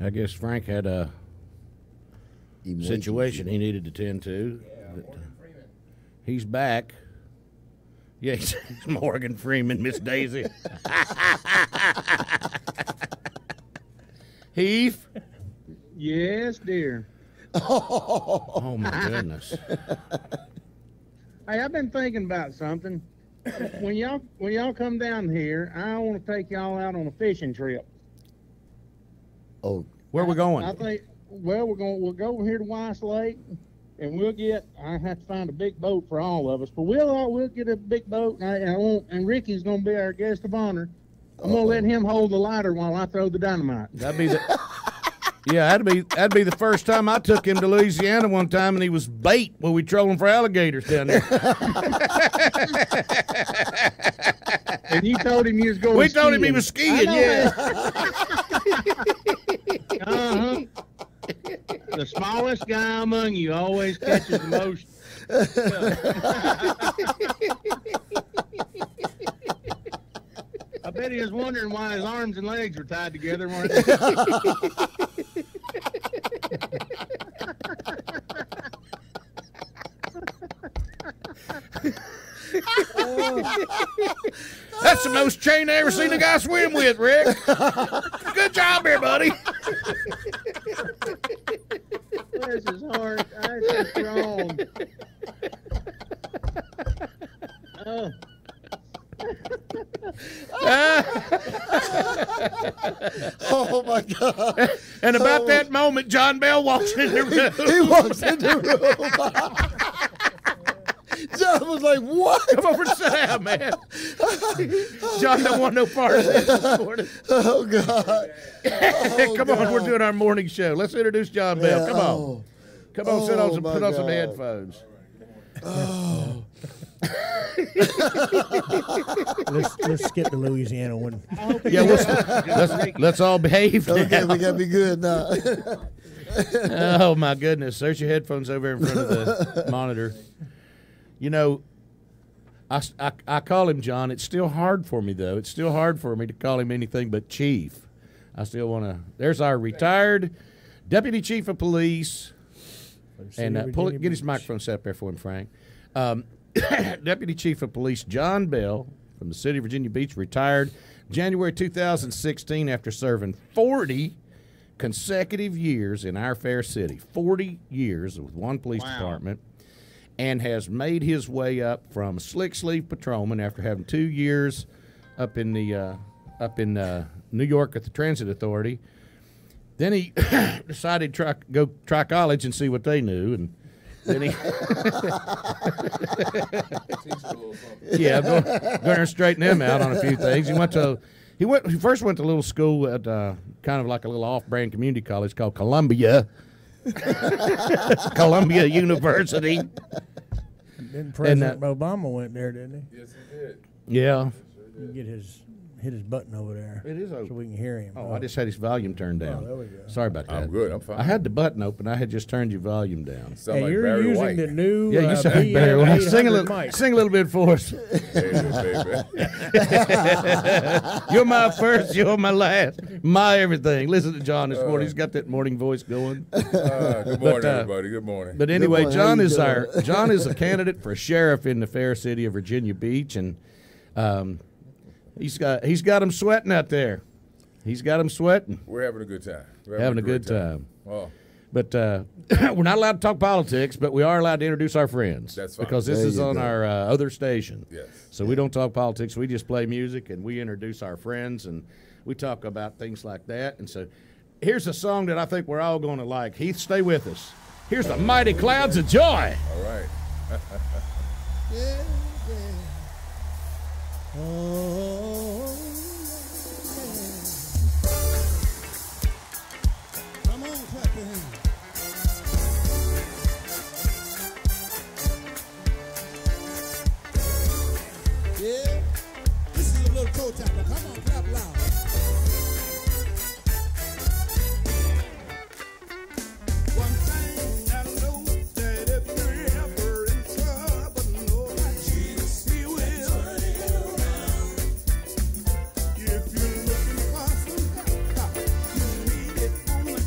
I guess Frank had a situation he needed to tend to. But, he's back. Yeah, he's Morgan Freeman, Miss Daisy. Heath? Yes, dear. Oh, my goodness. Hey, I've been thinking about something. When y'all come down here, I want to take y'all out on a fishing trip. Oh, where are we going? I think. Well, we'll go over here to Weiss Lake, and I have to find a big boat for all of us. But we'll get a big boat, and Ricky's gonna be our guest of honor. I'm gonna let him hold the lighter while I throw the dynamite. That'd be the first time I took him to Louisiana one time, and he was bait when we trolling for alligators down there. And you told him you was going. We told him he was skiing. Yeah. Uh-huh. The smallest guy among you always catches the most. I bet he was wondering why his arms and legs were tied together, weren't they? That's the most chain I ever seen a guy swim with, Rick. Good job here, buddy. Bless his heart. That's strong. Oh. oh my God. And about that moment, John Bell walks in the room. He walks in the room. John was like, what? Come over and sit down, man. John don't want no part of this morning. Oh, God. Oh, Come on, we're doing our morning show. Let's introduce John Bell. Come on. Come on, put on some headphones. Oh. let's skip the Louisiana one. Yeah, let's all behave. Okay, we gotta be good now. Oh my goodness! There's your headphones over in front of the monitor. You know, I call him John. It's still hard for me though. It's still hard for me to call him anything but Chief. I still want to. There's our retired Deputy Chief of Police. And get his microphone set up there for him, Frank. Deputy Chief of Police John Bell from the city of Virginia Beach retired January 2016 after serving 40 consecutive years in our fair city. 40 years with one police department, and has made his way up from slick sleeve patrolman after having 2 years up in New York at the Transit Authority. Then he decided to go try college and see what they knew, and then he going to straighten him out on a few things. He first went to a little school at kind of like a little off-brand community college called Columbia University. Then President Obama went there, didn't he? Yes, he did. Yeah. You can hit his button over there. It is open. So we can hear him. Oh, I just had his volume turned down. Oh, there we go. Sorry about that. I'm good. I'm fine. I had the button open. I had just turned your volume down. Sound Hey, like you're Barry using White. the new Yeah, you sound Barry White. Sing a little bit for us. You're my first, you're my last, my everything. Listen to John this morning. He's got that morning voice going. Good morning, everybody. Good morning. But anyway, morning. John is a candidate for sheriff in the fair city of Virginia Beach, and he's got them sweating out there. He's got them sweating. We're having a good time. Having a good time. Oh, But we're not allowed to talk politics, but we are allowed to introduce our friends. That's fine. Because this There is you on go. our other station. yes. So we don't talk politics. We just play music, and we introduce our friends, and we talk about things like that. And so here's a song that I think we're all going to like. Heath, stay with us. Here's the Mighty Clouds of Joy. All right. Come on, clap your hands. Yeah, this is a little toe tapper. Come on, clap loud. One thing I know, that if you're ever in trouble, know that Jesus, He will turn it around. If you're looking for some help, you need it on the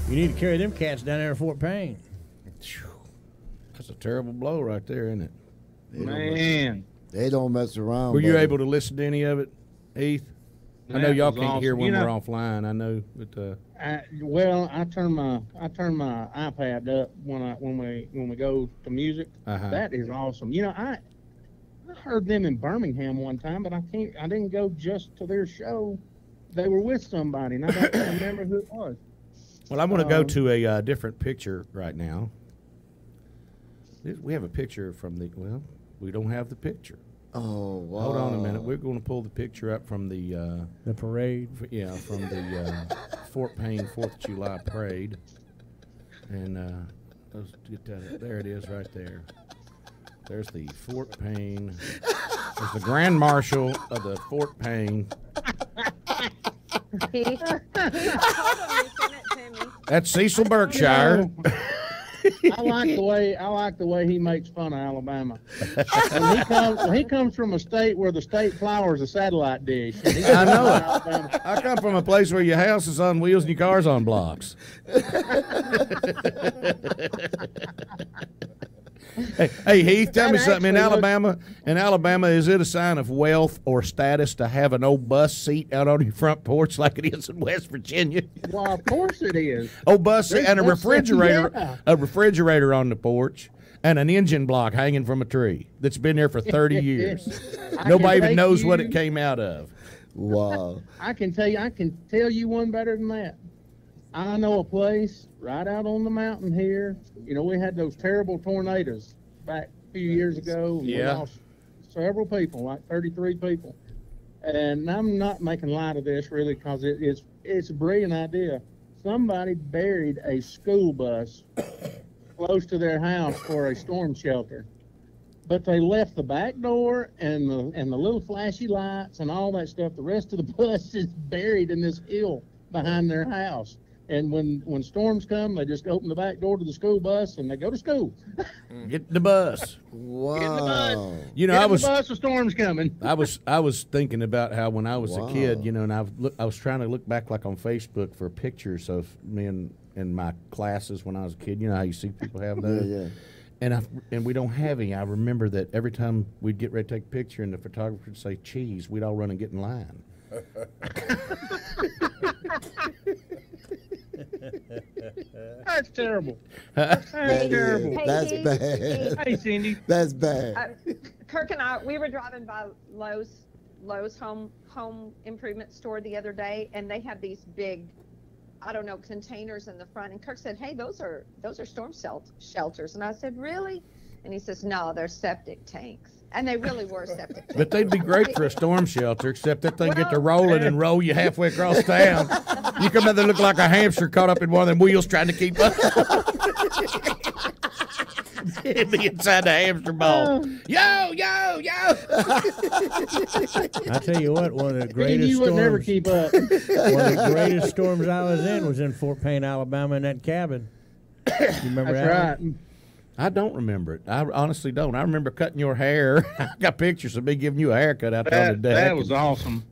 You need to carry them cats down there to Fort Payne. That's a terrible blow right there, isn't it? Man. They don't mess around. Were you buddy. able to listen to any of it, Heath? I know That y'all was can't hear awesome. when You know- we're offline. I know, but Well, I turn my iPad up when we go to music. Uh-huh. That is awesome. You know, I heard them in Birmingham one time, but I didn't go just to their show. They were with somebody, and I don't remember who it was. well, I'm going to go to a different picture right now. We have a picture from the. Well, we don't have the picture. Oh, wow. Hold on a minute. We're going to pull the picture up from the parade. Yeah, from the Fort Payne 4th of July parade. And let's get that. There it is right there. There's the Fort Payne. There's the Grand Marshal of the Fort Payne. That's Cecil Berkshire. I like the way he makes fun of Alabama. He comes from a state where the state flower is a satellite dish. I know it. I come from a place where your house is on wheels and your car's on blocks. Hey, Heath, tell me something. In Alabama, is it a sign of wealth or status to have an old bus seat out on your front porch like it is in West Virginia? Well, of course it is. Old bus seat and a refrigerator, Yeah. a refrigerator on the porch, and an engine block hanging from a tree that's been there for 30 years. Nobody even knows what it came out of. Wow. I can tell you one better than that. I know a place right out on the mountain here. You know, we had those terrible tornadoes back a few years ago. And we Yeah. lost several people, like 33 people. And I'm not making light of this really because it's a brilliant idea. Somebody buried a school bus close to their house for a storm shelter. But they left the back door and the little flashy lights and all that stuff. The rest of the bus is buried in this hill behind their house. And when storms come, they just open the back door to the school bus and they go to school. Get the bus. Wow. Get in the bus. You know, Get I in was the bus, the storm's coming. I was thinking about how when I was a kid, you know, and I was trying to look back like on Facebook for pictures of me in my classes when I was a kid. You know how you see people have those. Yeah. And we don't have any. I remember that every time we'd get ready to take a picture and the photographer would say cheese, we'd all run and get in line. That's terrible. That's terrible. That's Hey, bad. Hey, Cindy. That's bad. Kirk and I, we were driving by Lowe's home improvement store the other day, and they have these big, I don't know, containers in the front. And Kirk said, "Hey, those are storm shelters." And I said, "Really?" And he says, "No, they're septic tanks." And they really were septic tanks. But they'd be great for a storm shelter, except that thing get to rolling and roll you halfway across town. You come out there look like a hamster caught up in one of them wheels trying to keep up. It'd be inside the hamster ball. Yo! I tell you what, one of the greatest You would storms. never keep up. One of the greatest storms I was in was in Fort Payne, Alabama, in that cabin. You remember That's that? right. I don't remember it. I honestly don't. I remember cutting your hair. I got pictures of me giving you a haircut out there on the deck. That was awesome.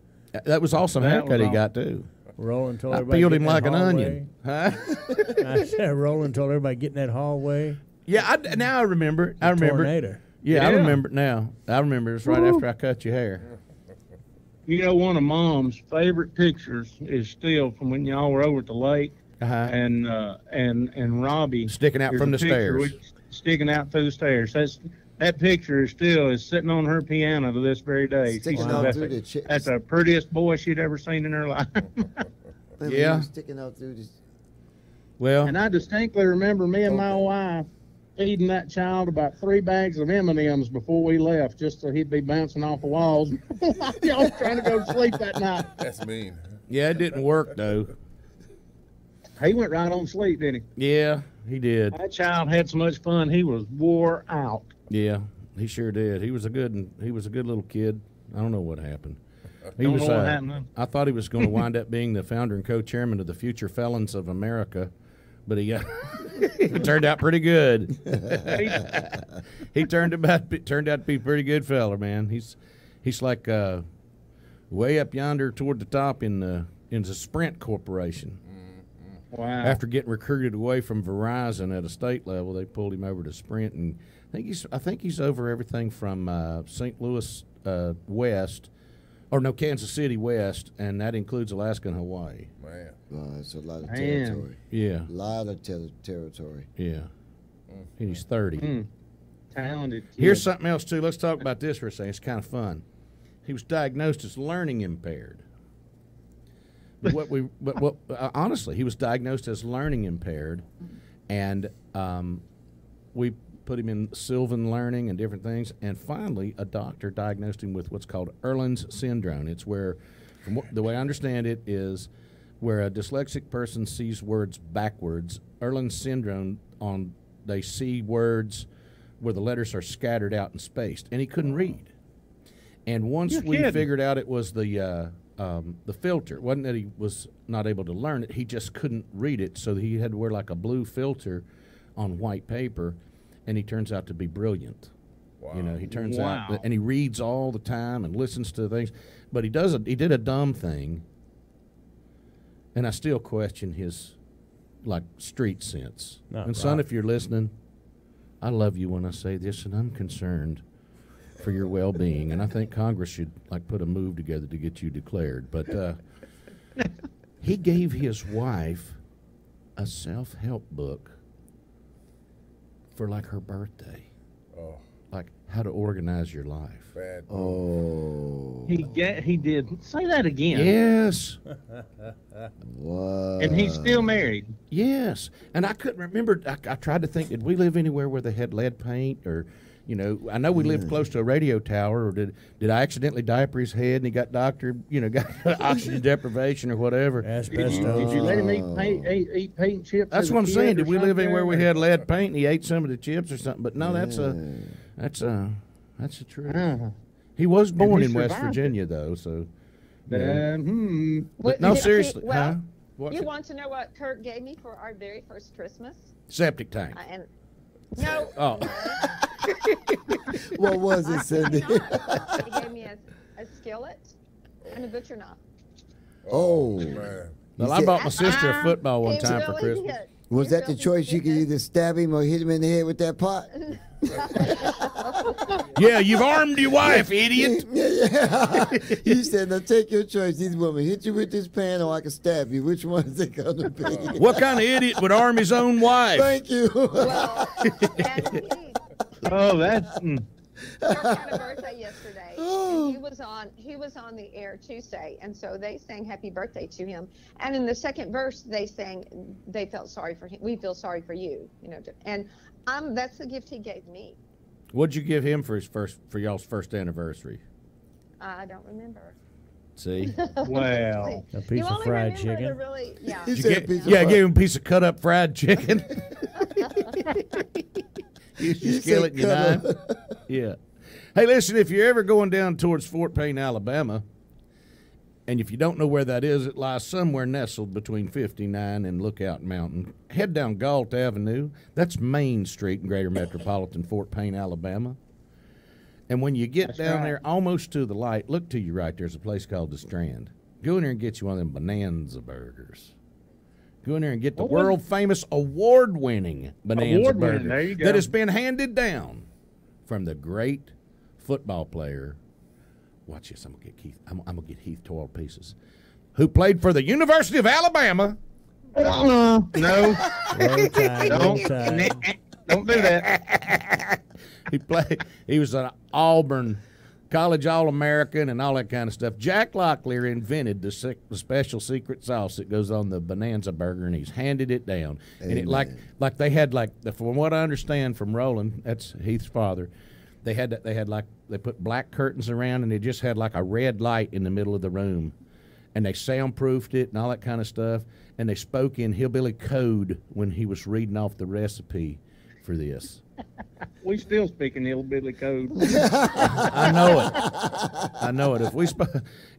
That was awesome That haircut was he awesome. got too. Roland told I everybody. peeled get him in that like an hallway. onion. Huh? I said, Roland told everybody get in that hallway. Yeah, now I remember. I remember. Tornado. Yeah, I Yeah. remember it now. I remember it was right after I cut your hair. You know, one of Mom's favorite pictures is still from when y'all were over at the lake, Uh-huh. and Robbie Sticking out there's from a the picture stairs. sticking out through the stairs. That picture is sitting on her piano to this very day. Sticking She out says through that's the prettiest boy she'd ever seen in her life. Yeah. Sticking out through this. Well, And I distinctly remember me and my wife feeding that child about 3 bags of M&Ms before we left, just so he'd be bouncing off the walls. Y'all was trying to go to sleep that night. That's mean. yeah, it didn't work though. He went right on sleep, didn't Yeah, he did. he? That child had so much fun, he was wore out. Yeah, he sure did. He was a good little kid. I don't know what happened. He Don't was. know what happened. I thought he was going to wind up being the founder and co-chairman of the Future Felons of America, but he it turned out pretty good. He turned out to be a pretty good fella, man. He's like way up yonder toward the top in the Sprint Corporation. Wow. After getting recruited away from Verizon at a state level, they pulled him over to Sprint, and I think he's over everything from St. Louis west, or no, Kansas City west, and that includes Alaska and Hawaii. Man. It's a lot of Man. territory. Yeah, A lot of territory. yeah. And he's 30. Talented kid. Here's something else too. Let's talk about this for a second. It's kind of fun. He was diagnosed as learning impaired. Honestly, he was diagnosed as learning impaired, and we put him in Sylvan learning and different things. And finally, a doctor diagnosed him with what's called Erland's syndrome. It's where, the way I understand it, is where a dyslexic person sees words backwards. Erland's syndrome, they see words where the letters are scattered out and spaced, and he couldn't read. And once we figured out it was the filter, it wasn't that he was not able to learn it, he just couldn't read it, so he had to wear like a blue filter on white paper, and he turns out to be brilliant. Wow. You know, he turns out, and he reads all the time and listens to things, but he did a dumb thing, and I still question his like street sense. Son, if you're listening, I love you when I say this, and I'm concerned for your well-being, and I think Congress should like put a move together to get you declared. But he gave his wife a self-help book for like her birthday. Oh. Like how to organize your life. Bad. Oh. He did. Say that again. Yes. What? And he's still married. Yes. And I couldn't remember. I tried to think, did we live anywhere where they had lead paint, or, you know, I know we lived close to a radio tower, or did I accidentally diaper his head and he got doctored, you know, got oxygen deprivation or whatever. Asbestos. Did you let him eat paint chips? That's what I'm saying. Did we live anywhere we had lead paint and he ate some of the chips or something? But no, that's the truth. He was born in West Virginia, though, so. But no, seriously. Well, huh? you want to know what Kurt gave me for our very first Christmas? Septic tank. No. Oh. What was it, Cindy? He gave me a skillet and a butcher knife. Oh. Man. Well, I bought my sister a football one time for really Christmas. did. Was that the choice? You could either stab him or hit him in the head with that pot? Yeah, you've armed your wife, idiot. Yeah. You said, now take your choice. These women hit you with this pan or I can stab you. Which one is it going to be? What kind of idiot would arm his own wife? Thank you. Well, and Oh, that's. Kurt had a birthday yesterday, and he was on the air Tuesday, and so they sang happy birthday to him. And in the second verse, they sang, they felt sorry for him. We feel sorry for you, you know. And that's the gift he gave me. What'd you give him for y'all's first anniversary? I don't remember. See? Wow. A piece of fried chicken. Really, yeah. He You said gave him a piece of cut up fried chicken. Use your You skillet said and your cut knife. Yeah. Hey, listen, if you're ever going down towards Fort Payne, Alabama, and if you don't know where that is, it lies somewhere nestled between 59 and Lookout Mountain. Head down Galt Avenue. That's Main Street in Greater Metropolitan Fort Payne, Alabama. And when you get down there almost to the light, look to your right, there's a place called The Strand. Go in there and get you one of them Bonanza burgers. Go in there and get the world-famous, award-winning Bonanza burger there you go. that has been handed down from the great football player. Watch this. I'm gonna get Heath 12 pieces, who played for the University of Alabama. No. Roll Tide, Roll Don't. Tide. Don't do that. He was an Auburn college All-American and all that kind of stuff. Jack Locklear invented the special secret sauce that goes on the Bonanza burger, and he's handed it down. Amen. And it like they had from what I understand from Roland, that's Heath's father, they put black curtains around, and they just had like a red light in the middle of the room, and they soundproofed it and all that kind of stuff, and they spoke in hillbilly code when he was reading off the recipe for this. We still speak in hillbilly code. I know it.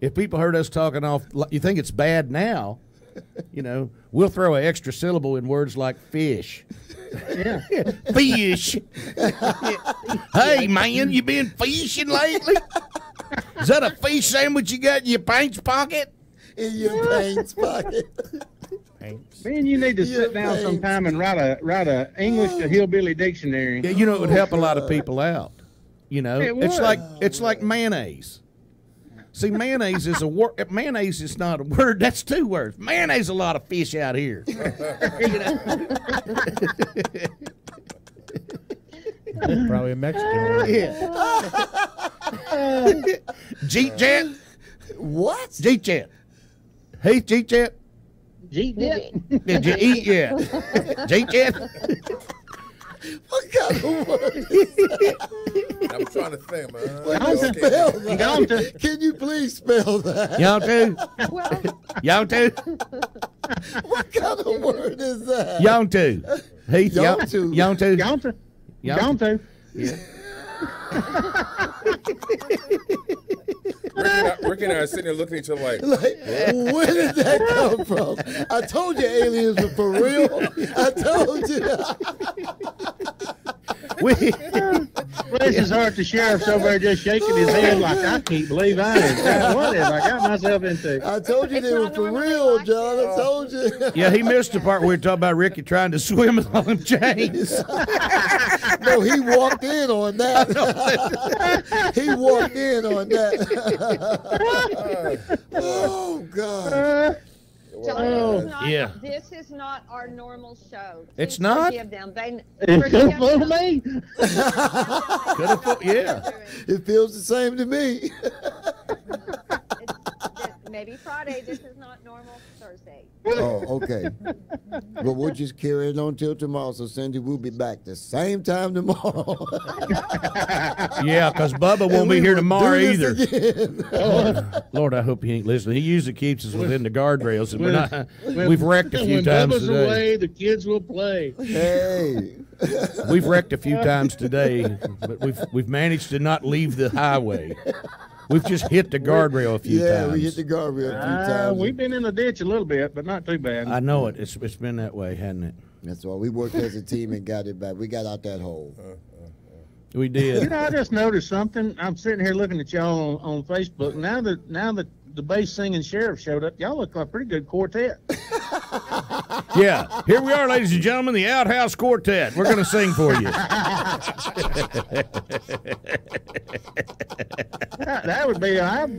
If people heard us talking off, you think it's bad now, you know, we'll throw an extra syllable in words like fish. Yeah. Fish. Hey, man, you been fishing lately? Is that a fish sandwich you got in your pants pocket? In your pants pocket. Paints. Man, you need to sit down paints. sometime and write a English to hillbilly dictionary. Yeah, you know, it would help a lot of people out. You know, It it's would. like mayonnaise. See, mayonnaise is a word. Mayonnaise is not a word. That's two words. Mayonnaise is a lot of fish out here. Probably a Mexican word. Yeah. Jeep jet. What? Jeep jet. Hey, Jeep jet. Jeep Did you eat yet? Jeep jet. What kind of word? I'm trying to think, man. Spell that. Can you please spell that? Y'all too. Well, Y'all too. What kind of word is that? Y'all too. Heath. Y'all Y'all too. Y'all too. Gone to. Y'all Gone to. Rick and I are sitting there looking at each other like, Like, where did that come from? I told you aliens were for real. I told you. Bless his heart, the sheriff's over there just shaking his head like, I can't believe I did. What have I got myself into? I told you It's they were not for normally real, like John. I told you. Yeah, he missed the part where we were talking about Ricky trying to swim with all them chains. No, he walked in on that. He walked in on that. Oh, God. John, Yeah. this is not our normal show. It's Please not? Forgive them. They It forgive could fool them. me. Yeah. It feels the same to me. Maybe Friday. This is not normal Thursday. Oh, okay. But we'll just carry it on till tomorrow. So, Cindy, we'll be back the same time tomorrow. Yeah, because Bubba won't And be we here will tomorrow do either. this again. Lord, I hope he ain't listening. He usually keeps us within the guardrails, and When- we've wrecked a few when times Bubba's today. away, the kids will play. Hey. We've wrecked a few times today, but we've managed to not leave the highway. We've just hit the guardrail a few Yeah, times. we hit the guardrail a few times. We've been in the ditch a little bit, but not too bad. I know it. It's been that way, hasn't it? That's why we worked as a team and got it back. We got out that hole. We You did. know, I just noticed something. I'm sitting here looking at y'all on Facebook. Now that the bass singing sheriff showed up, y'all look like a pretty good quartet. Yeah. Here we are, ladies and gentlemen, the Outhouse Quartet. We're going to sing for you. That'd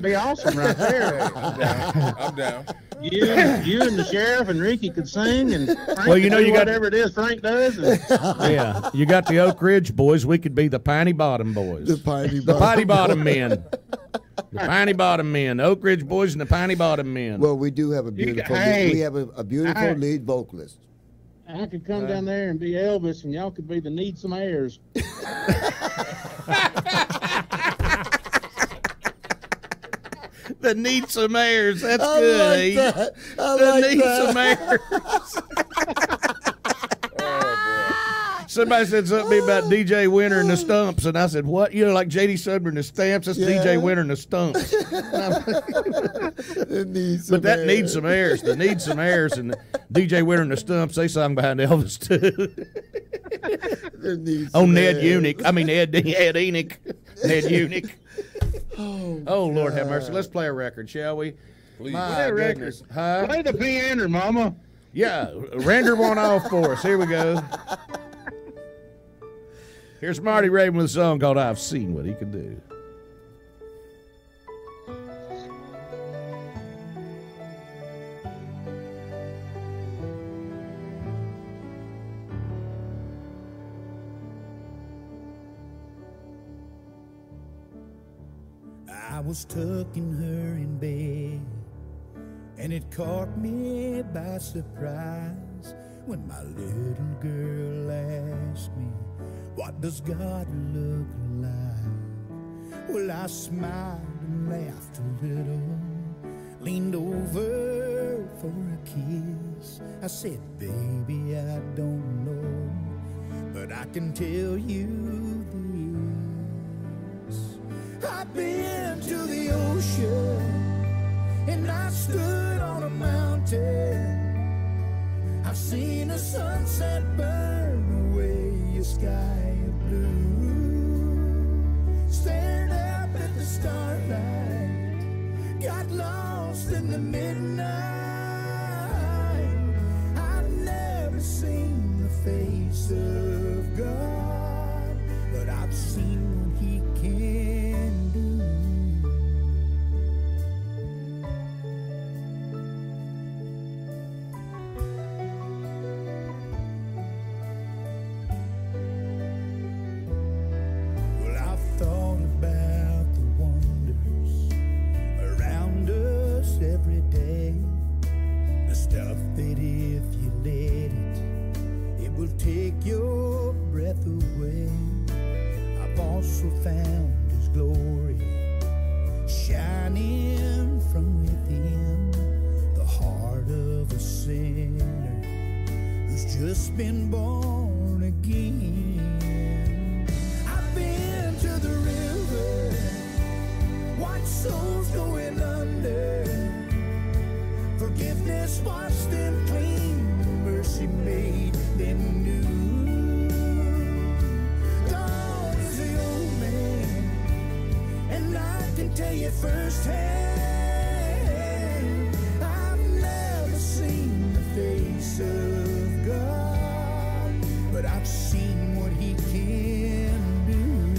be awesome right there. I'm down. You and the sheriff and Ricky could sing, and Frank Well, you could know, do you got- whatever it is Frank does. And Yeah. You got the Oak Ridge boys. We could be the Piney Bottom boys. The Piney The Bottom. Piney Bottom men. The Piney Bottom men. The Oak Ridge boys and the Piney Bottom men. Well, we do have a beautiful. Hey. We have a beautiful Hey. lead vocalist. I could come down there and be Elvis, and y'all could be the Need Some Airs. The Need Some Airs. That's I good. like Heath. that. I The like Need that. Some Airs. Somebody said something to me about DJ Winter and the Stumps, and I said, "What? You know, like J.D. Sudmer and the Stamps? That's Yeah. DJ Winter and the Stumps." It needs some But that air. Needs Some Airs. The Need Some Airs and the DJ Winter and the Stumps. They sung behind Elvis too. It needs Oh, some Ned air. Unick. I mean Ed Enoch. Ned Unick. Oh, Lord have mercy. Let's play a record, shall we? Please. My Play a record. goodness. Huh? Play the piano, Mama. Yeah, render one off for us. Here we go. Here's Marty Raven with a song called I've Seen What He Can Do. I was tucking her in bed, and it caught me by surprise when my little girl asked me, "What does God look like?" Well, I smiled and laughed a little, leaned over for a kiss. I said, "Baby, I don't know, but I can tell you this. I've been to the ocean, and I stood on a mountain. I've seen a sunset burn away a sky of blue. Stared up at the starlight, got lost in the midnight. face of God, but I've seen what He can do. Well, I've thought about the wonders around us every day. The stuff that if you let it will take your breath away. I've also found His glory shining from within the heart of a sinner who's just been born again. I've been to the river, watched souls going under. Forgiveness washed them clean, mercy made them new. Gone is the old man, and I can tell you firsthand, I've never seen the face of God, but I've seen what He can do.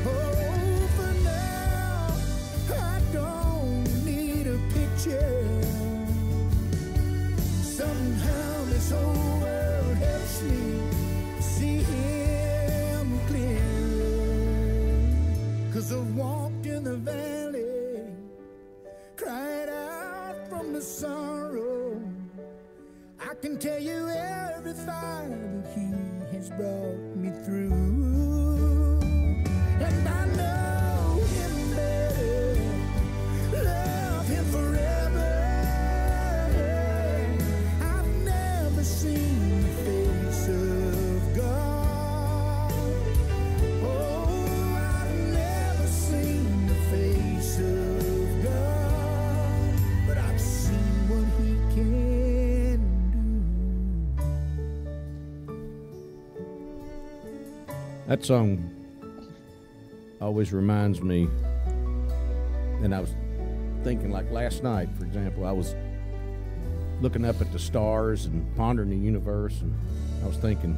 Oh, for now, I don't need a picture. Somehow this whole world helps me see Him clearer. 'Cause I've walked in the valley, cried out from the sorrow. I can tell you every fire that He has brought me through. And I know Him better, love Him forever. I've never seen the face of God. Oh, I've never seen the face of God, but I've seen what He can do. That song always reminds me, and I was thinking like last night, for example, I was looking up at the stars and pondering the universe, and I was thinking,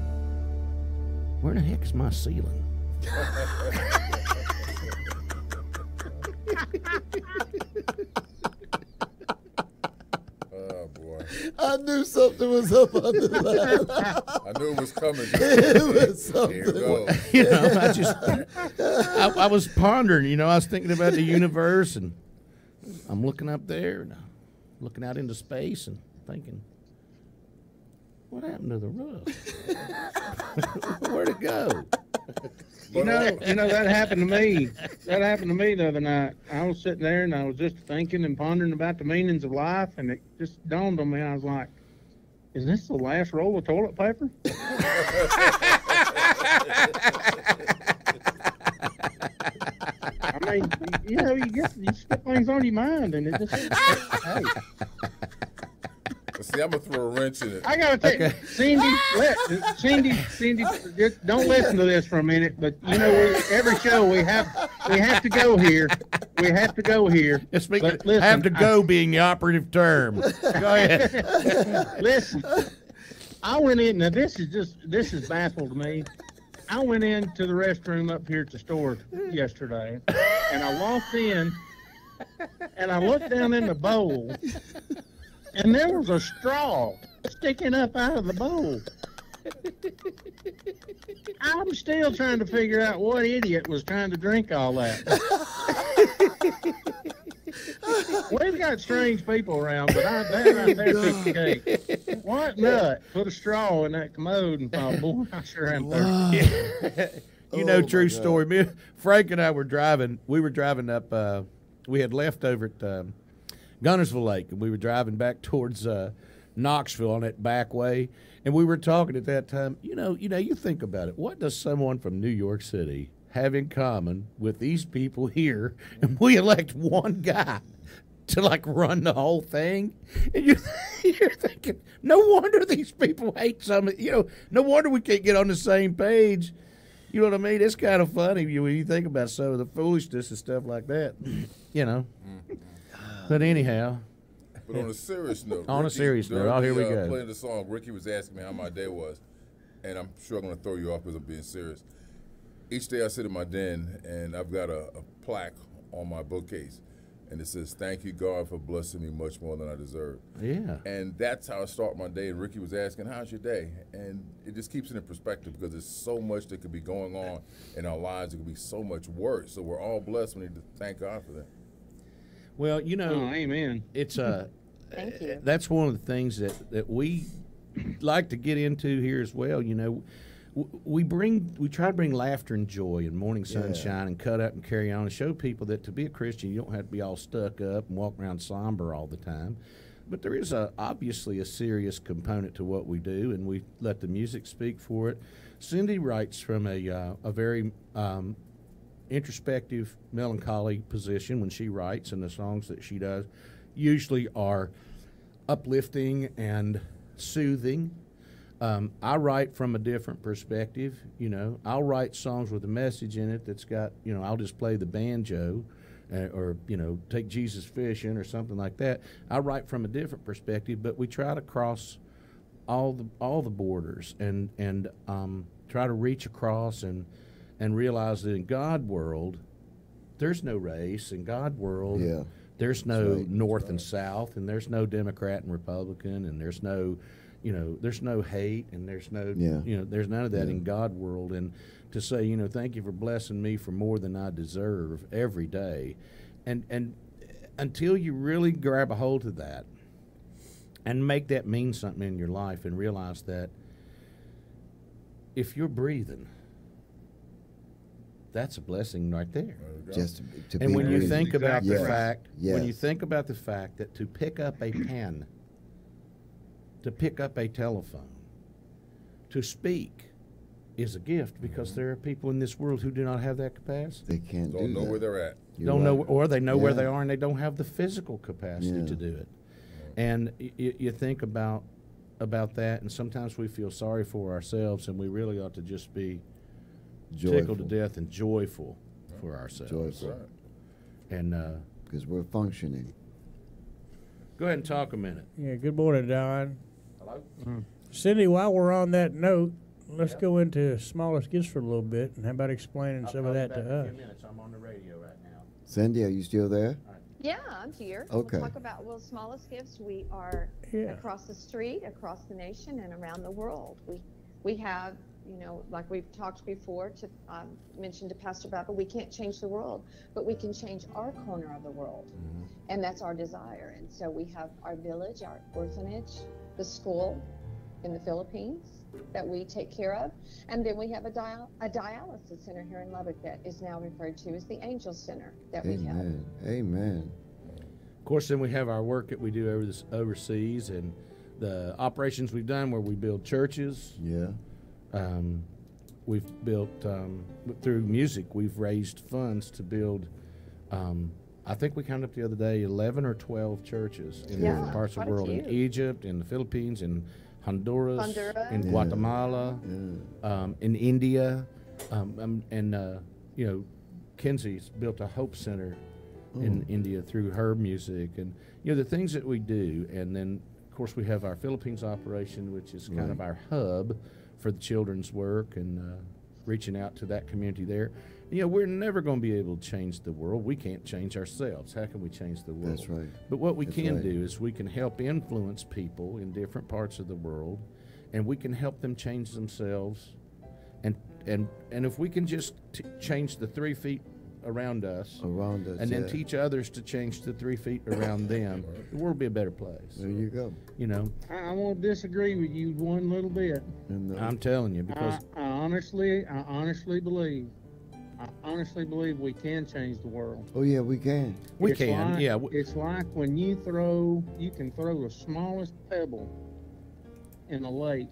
where the heck is my ceiling? Oh, boy. I knew something was up under that. I knew it was coming. It was something. Here it goes. You know, I was pondering, you know, I was thinking about the universe, and I'm looking up there, and looking out into space, and thinking, what happened to the roof? Where'd it go? You know that happened to me. That happened to me the other night. I was sitting there and I was just thinking and pondering about the meanings of life, and it just dawned on me. I was like, "Is this the last roll of toilet paper?" I mean, you know, you get things on your mind, and it just hey. See, I'm gonna throw a wrench in it. I gotta tell you, Cindy, just don't listen to this for a minute. But you know, every show we have to go here. We have to go here. But listen, have to go being the operative term. Go ahead. Listen, I went in. Now this is baffled me. I went into the restroom up here at the store yesterday, and I walked in, and I looked down in the bowl. And there was a straw sticking up out of the bowl. I'm still trying to figure out what idiot was trying to drink all that. We've got strange people around, but that right there took the cake. What nut put a straw in that commode and thought, boy, I sure am thirsty. You know, true story. Me, Frank and I were driving. We were driving up. We had left over at Gunnersville Lake, and we were driving back towards Knoxville on that back way, and we were talking at that time. You know, you think about it. What does someone from New York City have in common with these people here? And we elect one guy to like run the whole thing, and you're thinking, no wonder these people hate something. You know, no wonder we can't get on the same page. You know what I mean? It's kind of funny when you think about some of the foolishness and stuff like that. You know. But anyhow, But on a serious note, On a serious note, during here we go. Playing the song, Ricky was asking me how my day was, and I'm sure I'm going to throw you off because I'm being serious. Each day I sit in my den, and I've got a plaque on my bookcase, and it says, "Thank you, God, for blessing me much more than I deserve." Yeah. And that's how I start my day. And Ricky was asking, "How's your day?" And it just keeps it in perspective because there's so much that could be going on in our lives. It could be so much worse. So we're all blessed. We need to thank God for that. Well, you know, Oh, amen. it's Thank you. that's one of the things that we like to get into here as well. You know, we try to bring laughter and joy and morning sunshine and cut up and carry on and show people that to be a Christian you don't have to be all stuck up and walk around somber all the time. But there is obviously a serious component to what we do, and we let the music speak for it. Cindy writes from a very introspective, melancholy position when she writes, and the songs that she does usually are uplifting and soothing. I write from a different perspective. You know, I'll write songs with a message in it that's got, you know, I'll just play the banjo or, you know, take Jesus fishing or something like that. I write from a different perspective, but we try to cross all the borders and try to reach across and realize that in God world, there's no race. In God world, there's no North and South, and there's no Democrat and Republican, and there's no, you know, there's no hate, and there's no, you know, there's none of that in God world. And to say, you know, thank you for blessing me for more than I deserve every day, and until you really grab a hold of that and make that mean something in your life, and realize that if you're breathing, that's a blessing right there. Just to And be when you breathing. think about the Yes. fact, when you Yes. think about the fact that to pick up a pen, to pick up a telephone, to speak is a gift, because there are people in this world who do not have that capacity. They can't Don't do know that. where they're at. You're Don't know, right. or they know where Yeah. they are and they don't have the physical capacity to do it. And you think about that, and sometimes we feel sorry for ourselves, and we really ought to just be tickled to Joyful. death and joyful for ourselves. Joyful. And Because we're functioning. go ahead and talk a minute. Yeah, good morning, Don. Hello? Cindy, while we're on that note, let's go into smallest gifts for a little bit, and how about explaining some of that to us? Minutes. I'm on the radio right now. Cindy, are you still there? Yeah, I'm here. Okay. We'll talk about smallest gifts. We are across the street, across the nation, and around the world. We have, you know, like we've talked before, to mentioned to Pastor Babel, we can't change the world, but we can change our corner of the world, and that's our desire. And so we have our village, our orphanage, the school in the Philippines that we take care of, and then we have a dialysis center here in Lubbock that is now referred to as the Angel Center that we have. Amen. Amen. Of course, then we have our work that we do overseas, and the operations we've done where we build churches. Yeah. We've built, through music, we've raised funds to build, I think we counted up the other day, 11 or 12 churches in different parts of the world, in Egypt, in the Philippines, in Honduras, in Guatemala, in India, you know, Kenzie's built a Hope Center in India through her music, and you know the things that we do. And then of course we have our Philippines operation, which is kind of our hub for the children's work and reaching out to that community there. You know, we're never going to be able to change the world. We can't change ourselves. How can we change the world? That's right. But what we That's can right. do is we can help influence people in different parts of the world, and we can help them change themselves. And if we can just change the 3 feet around us, and then teach others to change the 3 feet around them, the world will be a better place. There you go. You know, I won't disagree with you one little bit. I'm telling you, because I honestly believe we can change the world. Oh yeah, we can. we It's can. like- Yeah, It's like when you can throw the smallest pebble in a lake,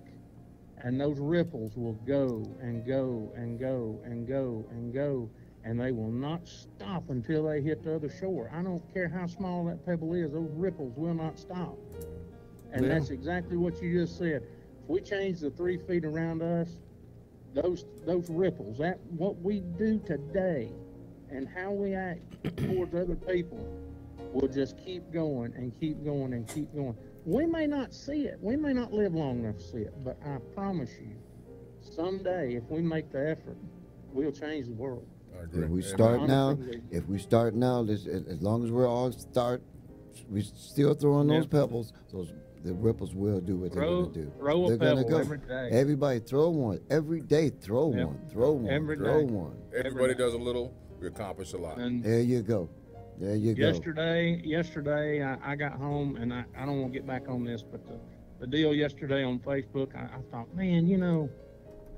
and those ripples will go and go and go and go and go, and they will not stop until they hit the other shore. I don't care how small that pebble is, those ripples will not stop. And Yeah. that's exactly what you just said. If we change the 3 feet around us, those ripples, that what we do today and how we act towards other people will just keep going and keep going and keep going. We may not see it. We may not live long enough to see it, but I promise you, someday, if we make the effort, we'll change the world. I agree. If we Amen. start now, Honestly. if we start now, as long as we're all we still throwing those pebbles, the ripples will do what they're going to do. Throw a They're gonna pebble go. every day. Everybody throw one. Every day, throw Yep. one. Throw one. Every throw day. one. Everybody does a little, we accomplish a lot. And There you go. There you go. yesterday, I got home, and I don't want to get back on this, but the deal yesterday on Facebook, I thought, man, you know,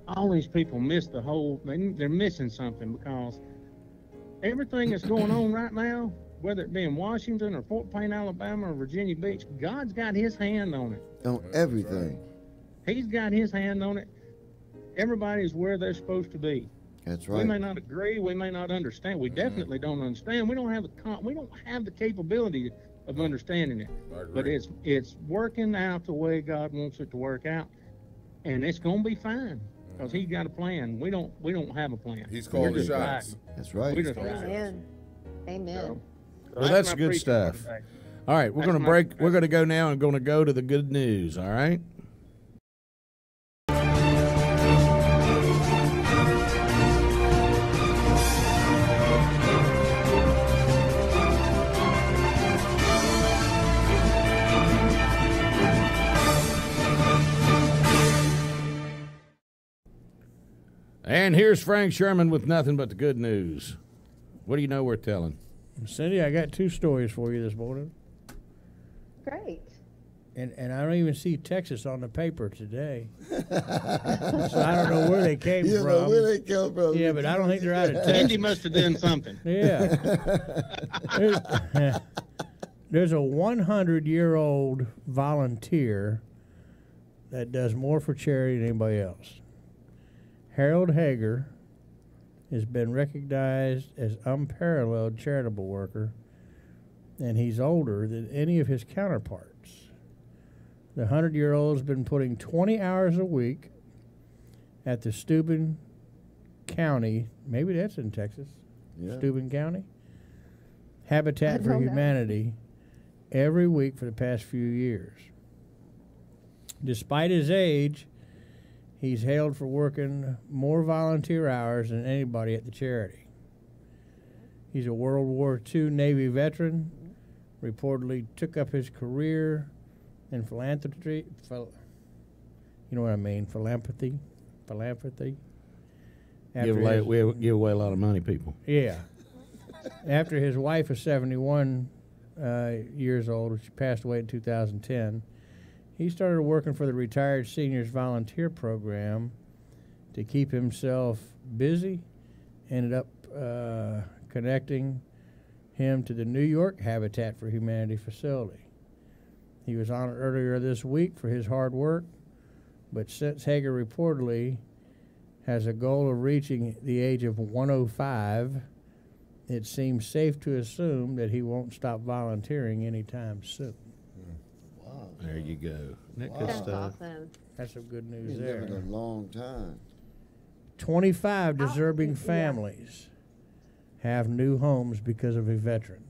all these people miss the whole, they're missing something, because everything that's going on right now, whether it be in Washington or Fort Payne, Alabama, or Virginia Beach, God's got his hand on it. On everything. He's got his hand on it. Everybody's where they're supposed to be. That's We right. may not agree. We may not understand. We definitely don't understand. We don't have the capability of understanding it. I agree. But it's working out the way God wants it to work out, and it's gonna be fine because He's got a plan. We don't have a plan. He's We're calling the just shots. riding. That's right. We're just calling the riding. Amen. Amen. So Well, that's my good preaching stuff. for today. All right, we're That's going to my break. confession. We're going to go now and going to go to the good news. All right. And here's Frank Sherman with nothing but the good news. What do you know we're telling? Cindy, I got two stories for you this morning. Great. And I don't even see Texas on the paper today. So I don't know where they came You from. know where they come from. Yeah, but I don't think they're out of Texas. Andy must have done something. Yeah. There's a 100-year-old volunteer that does more for charity than anybody else. Harold Hager has been recognized as unparalleled charitable worker, and he's older than any of his counterparts. The 100-year-old's been putting 20 hours a week at the Steuben County, maybe that's in Texas, Yeah. Steuben County, Habitat I for don't know. Humanity every week for the past few years. Despite his age, he's hailed for working more volunteer hours than anybody at the charity. He's a World War II Navy veteran, reportedly took up his career in philanthropy. You know what I mean? Philanthropy. Give away a lot of money, people. Yeah. After his wife was 71 years old, she passed away in 2010, he started working for the Retired Seniors Volunteer Program to keep himself busy. Ended up connecting him to the New York Habitat for Humanity facility. He was honored earlier this week for his hard work, but since Hager reportedly has a goal of reaching the age of 105, it seems safe to assume that he won't stop volunteering anytime soon. Wow. There you go. Isn't that Wow. good That's stuff? awesome. That's some good news He's there. living a long time. 25 deserving yeah. families have new homes because of a veteran.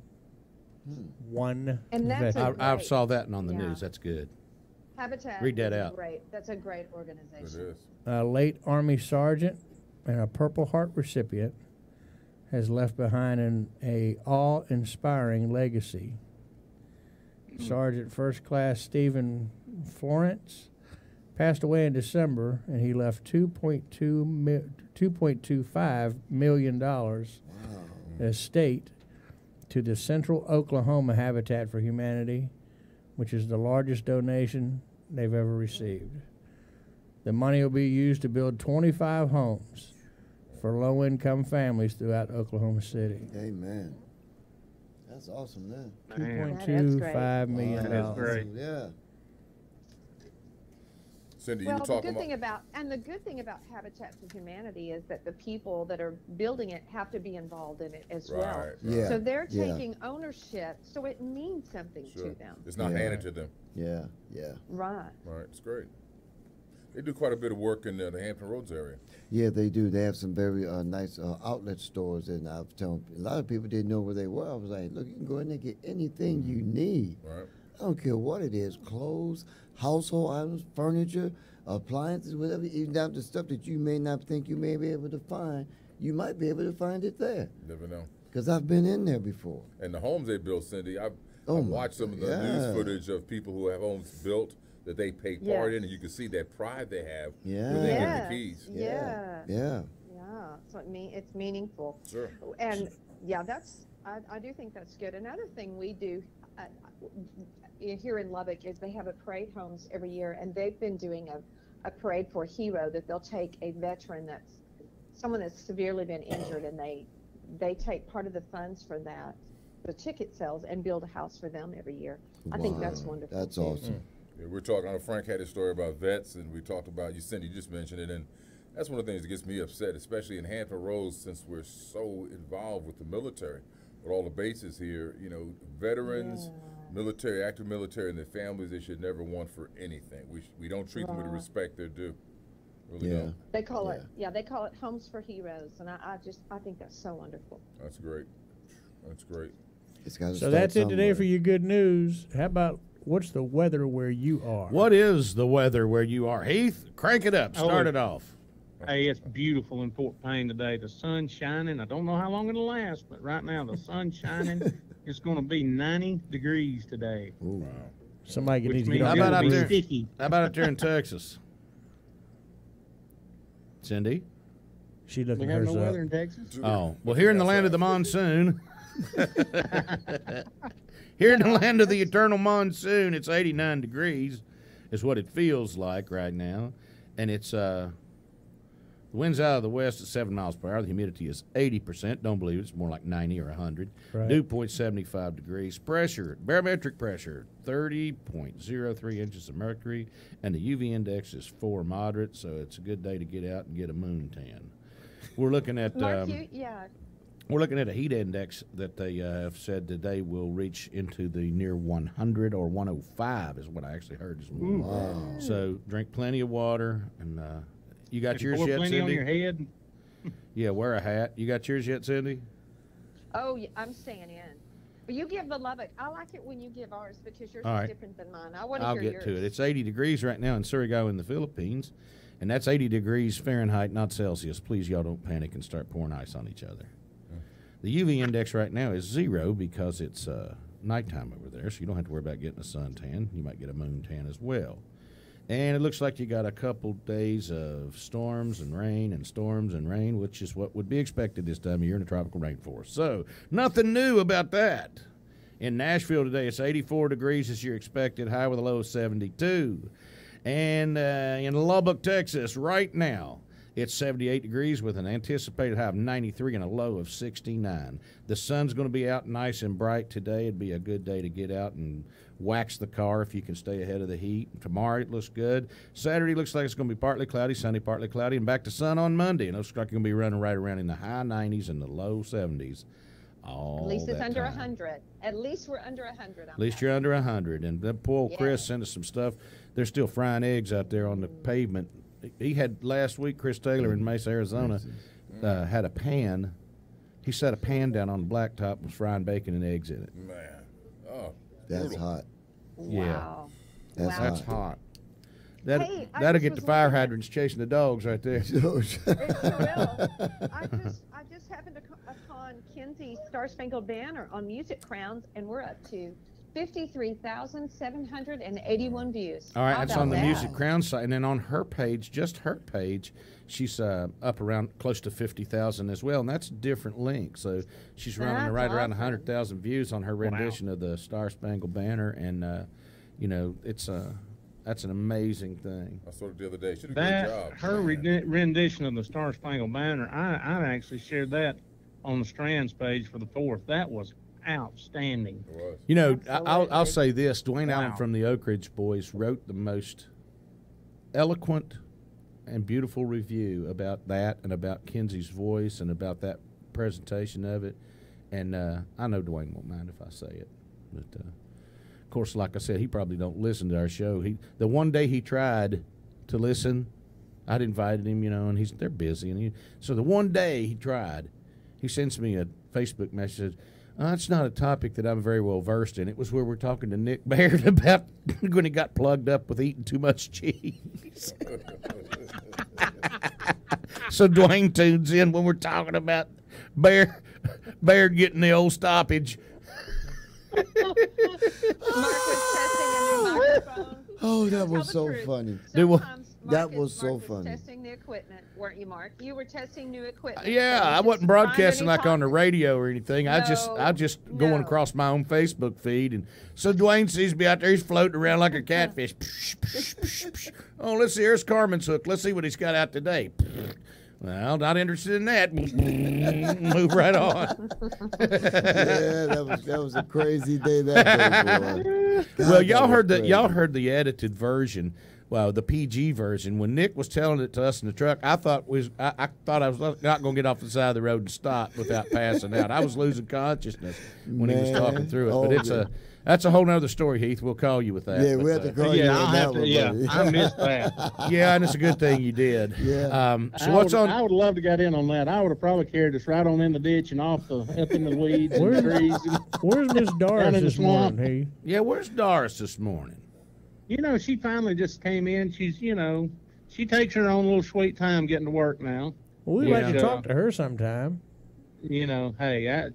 One And that's veteran. I Great. saw that on the Yeah. news. That's good. Habitat. Read that is out. Great. That's a great It organization. is. A late Army sergeant and a Purple Heart recipient has left behind a awe-inspiring legacy. Sergeant First Class Stephen Florence passed away in December, and he left $2.25 million estate to the Central Oklahoma Habitat for Humanity, which is the largest donation they've ever received. The money will be used to build 25 homes for low-income families throughout Oklahoma City. Amen. That's awesome, man. Man. $2.25 million. That is great. Yeah. Cindy, Well, you were the talking good about. thing about Habitat for Humanity is that the people that are building it have to be involved in it as well. Right. Yeah. So they're yeah. taking ownership, so it means something Sure. to them. It's not Yeah. handed to them. Yeah. Yeah. Right. Right. It's great. They do quite a bit of work in the Hampton Roads area. Yeah, they do. They have some very nice outlet stores, and I've told a lot of people didn't know where they were. I was like, look, you can go in there and get anything you need. Right. I don't care what it is, clothes, household items, furniture, appliances, whatever, even down to stuff that you may not think you may be able to find. You might be able to find it there. Never know. Because I've been in there before. And the homes they built, Cindy, I've Oh, my watched some of the God. news footage of people who have homes built that they pay part in, and you can see that pride they have Yeah. when they Yes. get the keys. Yeah. Yeah. Yeah. So it's meaningful. Sure. And yeah, I do think that's good. Another thing we do here in Lubbock is they have a parade homes every year, and they've been doing a parade for a hero that they'll take a veteran someone that's severely been injured, and they take part of the funds for that, the ticket sales, and build a house for them every year. I think that's wonderful. That's too. awesome. Yeah, we're talking. I know Frank had a story about vets, and we talked about you. Cindy just mentioned it, and that's one of the things that gets me upset, especially in Hampton Roads, since we're so involved with the military, with all the bases here. You know, veterans, military, active military, and their families. They should never want for anything. We don't treat them with the respect they're due. Really don't. They call it they call it Homes for Heroes, and I think that's so wonderful. That's great. That's great. It's gotta So start that's it today somewhere. for your good news. How about what's the weather where you are? What is the weather where you are? Heath, crank it up. Start it off. Hey, it's beautiful in Fort Payne today. The sun's shining. I don't know how long it'll last, but right now the sun's shining. It's going to be 90 degrees today. Ooh. Somebody Which needs to means get How on it's about gonna out be there? sticky. How about up there in Texas? Cindy? She We looking have hers no up. weather in Texas. Oh, well, here in the land of the monsoon, here in the land of the eternal monsoon, it's 89 degrees, is what it feels like right now, and it's the wind's out of the west at 7 miles per hour. The humidity is 80%. Don't believe it. It's more like 90 or 100. Right. Dew point 75 degrees. Pressure, barometric pressure, 30.03 inches of mercury, and the UV index is 4 moderate. So it's a good day to get out and get a moon tan. We're looking at Mark, we're looking at a heat index that they have said today will reach into the near 100 or 105 is what I actually heard this morning. Wow. So drink plenty of water, and you got Did you yours pour yet, plenty on Cindy? your head? Yeah, wear a hat. You got yours yet, Cindy? Oh, yeah, I'm staying in. But you give the Lubbock. I like it when you give ours because yours All is right. different than mine. I want to I'll hear get yours. to it. It's 80 degrees right now in Surigao in the Philippines, and that's 80 degrees Fahrenheit, not Celsius. Please, y'all don't panic and start pouring ice on each other. The UV index right now is 0 because it's nighttime over there, so you don't have to worry about getting a suntan. You might get a moon tan as well. And it looks like you got a couple days of storms and rain, which is what would be expected this time of year in a tropical rainforest. So nothing new about that. In Nashville today, it's 84 degrees as you're expected, high with a low of 72. And in Lubbock, Texas, right now, it's 78 degrees with an anticipated high of 93 and a low of 69. The sun's going to be out nice and bright today. It'd be a good day to get out and wax the car if you can stay ahead of the heat. Tomorrow it looks good. Saturday looks like it's going to be partly cloudy, sunny, partly cloudy, and back to sun on Monday. And it looks like you're going to be running right around in the high 90s and the low 70s. At least it's that under time. 100. At least we're under 100. At least you're under 100. And that poor old Chris sent us some stuff. They're still frying eggs out there on the pavement. He had last week, Chris Taylor in Mesa, Arizona, had a pan. He set a pan down on the blacktop and was frying bacon and eggs in it. Man. Oh. That's brutal. hot. Wow. That's Wow. That's hot. That, Hey, I that'll just get the was fire looking at- hydrants chasing the dogs right there. It sure will. I just happened upon Kinsey's Star Spangled Banner on Music Crowns, and we're up to 53,781 views. All right, How that's about on the that? Music Crown site. And then on her page, just her page, she's up around close to 50,000 as well. And that's a different link. So she's running That's right around awesome. 100,000 views on her rendition of the Star Spangled Banner. And, it's that's an amazing thing. I saw it the other day. She did a great job. Her rendition of the Star Spangled Banner, I actually shared that on the Strands page for the 4th. That was outstanding. It was. You know, I'll Absolutely. say this. Dwayne Wow. Allen from the Oak Ridge Boys wrote the most eloquent and beautiful review about that and about Kenzie's voice and about that presentation of it. And I know Dwayne won't mind if I say it. But, of course, like I said, he probably don't listen to our show. The one day he tried to listen. I'd invited him, and they're busy. So the one day he tried, he sends me a Facebook message. It's not a topic that I'm very well versed in. It was where we're talking to Nick Baird about when he got plugged up with eating too much cheese. So Dwayne tunes in when we're talking about Baird getting the old stoppage. Mark was testing a new microphone. Oh, that Tell was the so truth. funny. Sometimes That Mark was so was funny. testing the equipment, weren't you, Mark? You were testing new equipment. Yeah, so you I just wasn't broadcasting find like on the any radio or anything. I just going no. across my own Facebook feed, and so Dwayne sees me out there. He's floating around like a catfish. Oh, let's see. Here's Carmen's hook. Let's see what he's got out today. Well, not interested in that. Move right on. Yeah, that was a crazy day that day, boy. God, Well, y'all that was heard the edited version. Well, the PG version. When Nick was telling it to us in the truck, I thought I thought I was not going to get off the side of the road and stop without passing out. I was losing consciousness when he was talking through it. But that's a whole nother story, Heath. We'll call you with that. Yeah, we have to call you on that one, buddy. I missed that. Yeah, and it's a good thing you did. Yeah. So what's on? I would love to get in on that. I would have probably carried us right on in the ditch and up in the weeds and the trees. Where's Miss Down Doris in the this swamp. morning, Heath? Yeah, where's Doris this morning? She finally just came in. She's, she takes her own little sweet time getting to work now. Well, we'd Yeah. like to talk to her sometime. Hey,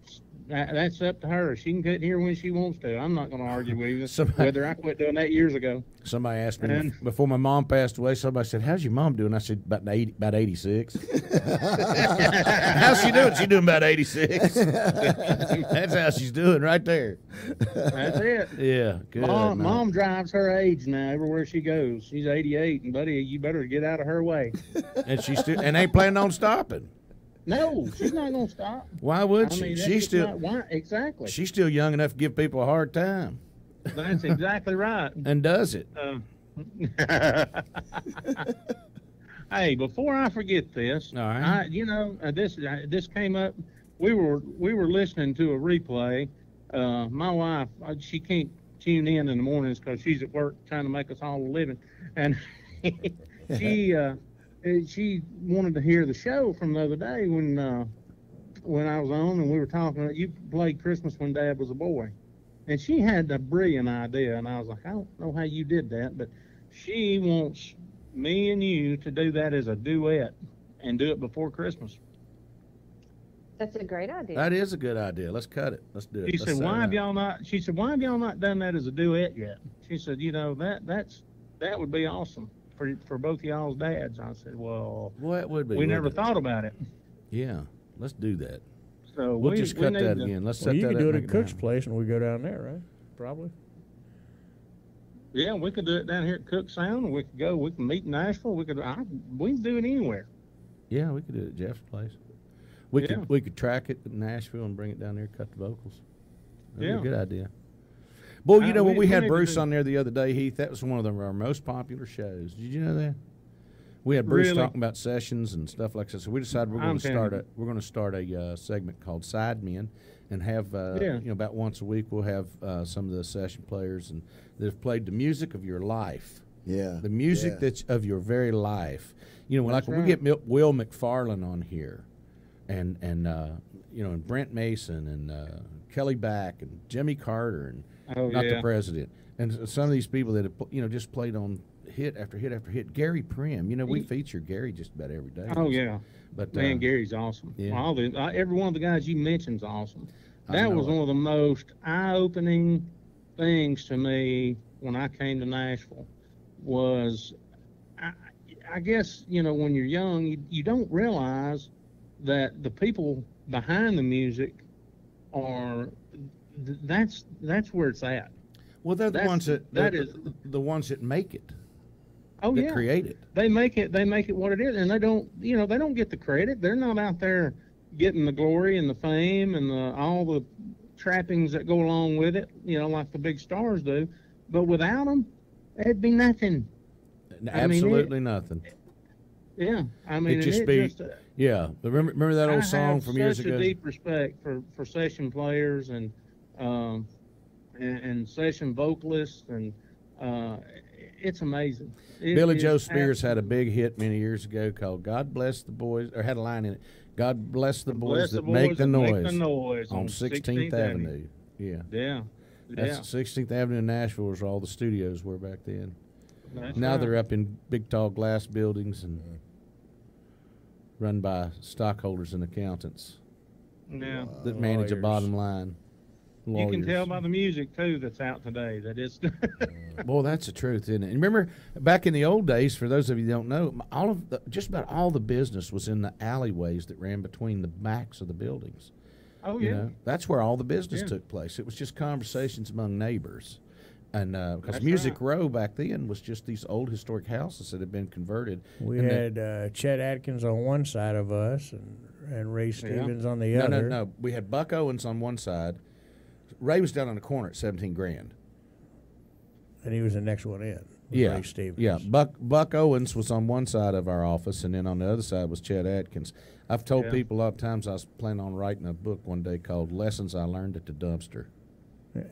that's up to her. She can get here when she wants to. I'm not going to argue with you. Somebody- Whether I quit doing that years ago. Somebody asked me And- before my mom passed away. Somebody said, "How's your mom doing?" I said, "About 86." How's she doing? She doing about 86. That's how she's doing right there. That's it. Yeah, good. Mom drives her age now everywhere she goes. She's 88, and buddy, you better get out of her way. And she's still and ain't planning on stopping. No, she's not going to stop. Why would she? that's She's just still not why. Exactly. she's still young enough to give people a hard time, That's exactly right. and does it. Hey, before I forget this, All right. this came up. We were listening to a replay. My wife, she can't tune in the mornings because she's at work trying to make us all a living, and she wanted to hear the show from the other day when I was on and we were talking. You played Christmas when Dad was a boy, and she had a brilliant idea, and I was like, I don't know how you did that, but she wants me and you to do that as a duet and do it before Christmas. That's a great idea. That is a good idea. Let's cut it. Let's do it. She Let's said, set "Why it have up. y'all not?" She said, "Why have y'all not done that as a duet yet?" She said, that would be awesome for both of y'all's dads." I said, "Well, Well, it would be. we never wouldn't it? thought about it." Yeah, let's do that. So We'll we just we cut need that to- again. Let's Well, set you that could up. do it and at make Cook's place, and we go down there, right? Probably. Yeah, we could do it down here at Cook Sound, and we can meet in Nashville. We can do it anywhere. Yeah, we could do it at Jeff's place. We Yeah. could track it in Nashville and bring it down there, cut the vocals. That'd Yeah. be a good idea. Boy, you know, when we we had need to Bruce do- on there the other day, Heath, that was one of our most popular shows. Did you know that? We had Bruce Really? talking about sessions and stuff like that. So we decided we're going to start a segment called Sidemen, and have about once a week we'll have some of the session players and that have played the music of your life. Yeah. The music yeah. that's of your very life. You know, That's like when we right. get Will McFarlane on here, and and Brent Mason and Kelly Back and Jimmy Carter and not the president, and some of these people that have just played on hit after hit after hit. Gary Prim, we feature Gary just about every day. Oh yeah, but man, Gary's awesome. yeah. Every one of the guys you mentioned's awesome. I That know was it. one of the most eye-opening things to me when I came to Nashville. Was I guess when you're young, you don't realize that the people behind the music are that's where it's at. Well, they're the That's- ones that that they're is- the ones that make it. Oh that yeah, create it. they make it what it is, and they don't get the credit. They're not out there getting the glory and the fame and all the trappings that go along with it, like the big stars do. But without them, it'd be nothing. Absolutely nothing. Yeah, I mean, It'd just be yeah. Remember that old song from years such ago? a deep respect for session players and session vocalists, and it's amazing. Billy Joe Spears had a big hit many years ago called "God Bless the Boys," or had a line in it, "God bless the boys that make the noise on 16th Avenue." Yeah. Yeah. That's 16th Avenue in Nashville, was where all the studios were back then. That's Now right. they're up in big, tall glass buildings and run by stockholders and accountants Yeah. that manage a Lawyers. bottom line. You can tell Lawyers. by the music too that's out today that it's. Boy, that's the truth, isn't it? And remember, back in the old days, for those of you who don't know, just about all the business was in the alleyways that ran between the backs of the buildings. Oh You yeah. know, that's where all the business Yeah. took place. It was just conversations among neighbors. And because That's Music right. Row back then was just these old historic houses that had been converted. We And had Chet Atkins on one side of us and Ray Stevens on the no, other. no. We had Buck Owens on one side. Ray was down on the corner at 17 grand. And he was the next one in. with Yeah, Ray Stevens. yeah. Buck Owens was on one side of our office, and then on the other side was Chet Atkins. I've told Yeah. people a lot of times I was planning on writing a book one day called "Lessons I Learned at the Dumpster,"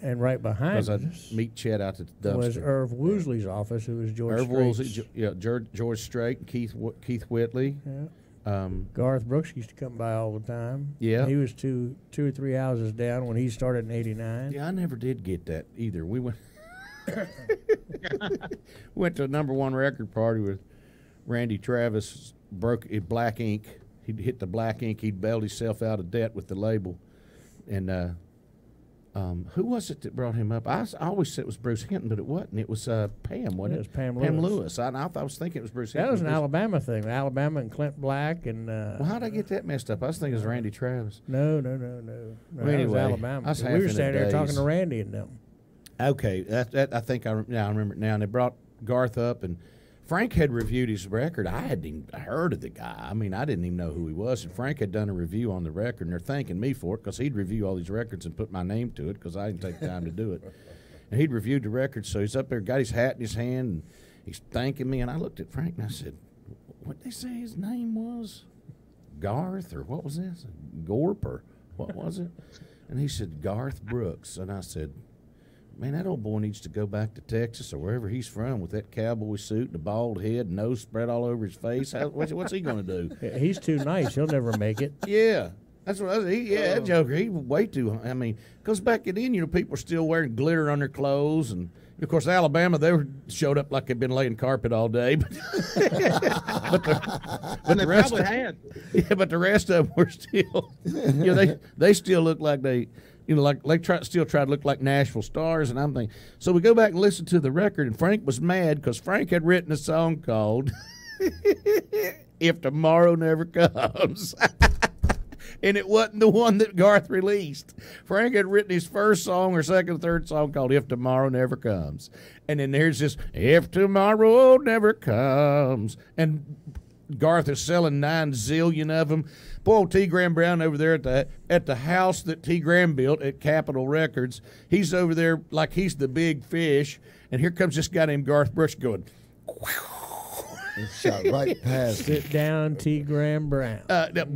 And right behind because I'd us meet Chet out at the was dumpster. Irv Woosley's office, who was George Irv Woolsey, Strait's. George Strait, and Keith Whitley. Yeah. Um, Garth Brooks used to come by all the time. Yeah. He was two or three houses down when he started in '89. yeah, I never did get that either. We went went to a #1 record party with Randy Travis. Broke black ink. He'd hit the black ink. He'd bailed himself out of debt with the label. And who was it that brought him up? I always said it was Bruce Hinton, but it wasn't. It was Pam, wasn't It it? was Pam Pam Lewis. Lewis. I was thinking it was Bruce That Hinton. was an Bruce- Alabama thing. Alabama and Clint Black and. Well, how'd I get that messed up? I was thinking it was Randy Travis. No. Well, that anyway, was Alabama. I was we half were in a standing there talking daze. to Randy and them. Okay, that I think I remember it now. And they brought Garth up, and Frank had reviewed his record. I hadn't even heard of the guy. I mean, I didn't even know who he was. And Frank had done a review on the record, and they're thanking me for it because he'd review all these records and put my name to it because I didn't take time to do it. And he'd reviewed the record, so he's up there, got his hat in his hand, and he's thanking me. And I looked at Frank and I said, "What did they say his name was? Garth or what was this? Gorp or what was it?" And he said, "Garth Brooks." And I said, "Man, that old boy needs to go back to Texas or wherever he's from with that cowboy suit and a bald head, nose spread all over his face. What's he going to do?" Yeah, he's too nice. He'll never make it. Yeah, that's what I was. That joker, he way too. I mean, because back then, people were still wearing glitter on their clothes, and of course, Alabama, showed up like they'd been laying carpet all day. But And they the rest probably of, had. yeah, but the rest of them were still, they still look like they. Still try to look like Nashville stars, and I'm thinking. So we go back and listen to the record, and Frank was mad because Frank had written a song called "If Tomorrow Never Comes," and it wasn't the one that Garth released. Frank had written his first song or second or third song called "If Tomorrow Never Comes," and then there's this "If Tomorrow Never Comes," and Garth is selling 9 zillion of them. Poor old T. Graham Brown over there at the house that T. Graham built at Capitol Records. He's over there like he's the big fish, and here comes this guy named Garth Brooks going. It shot right past it. Sit down, T. Graham Brown.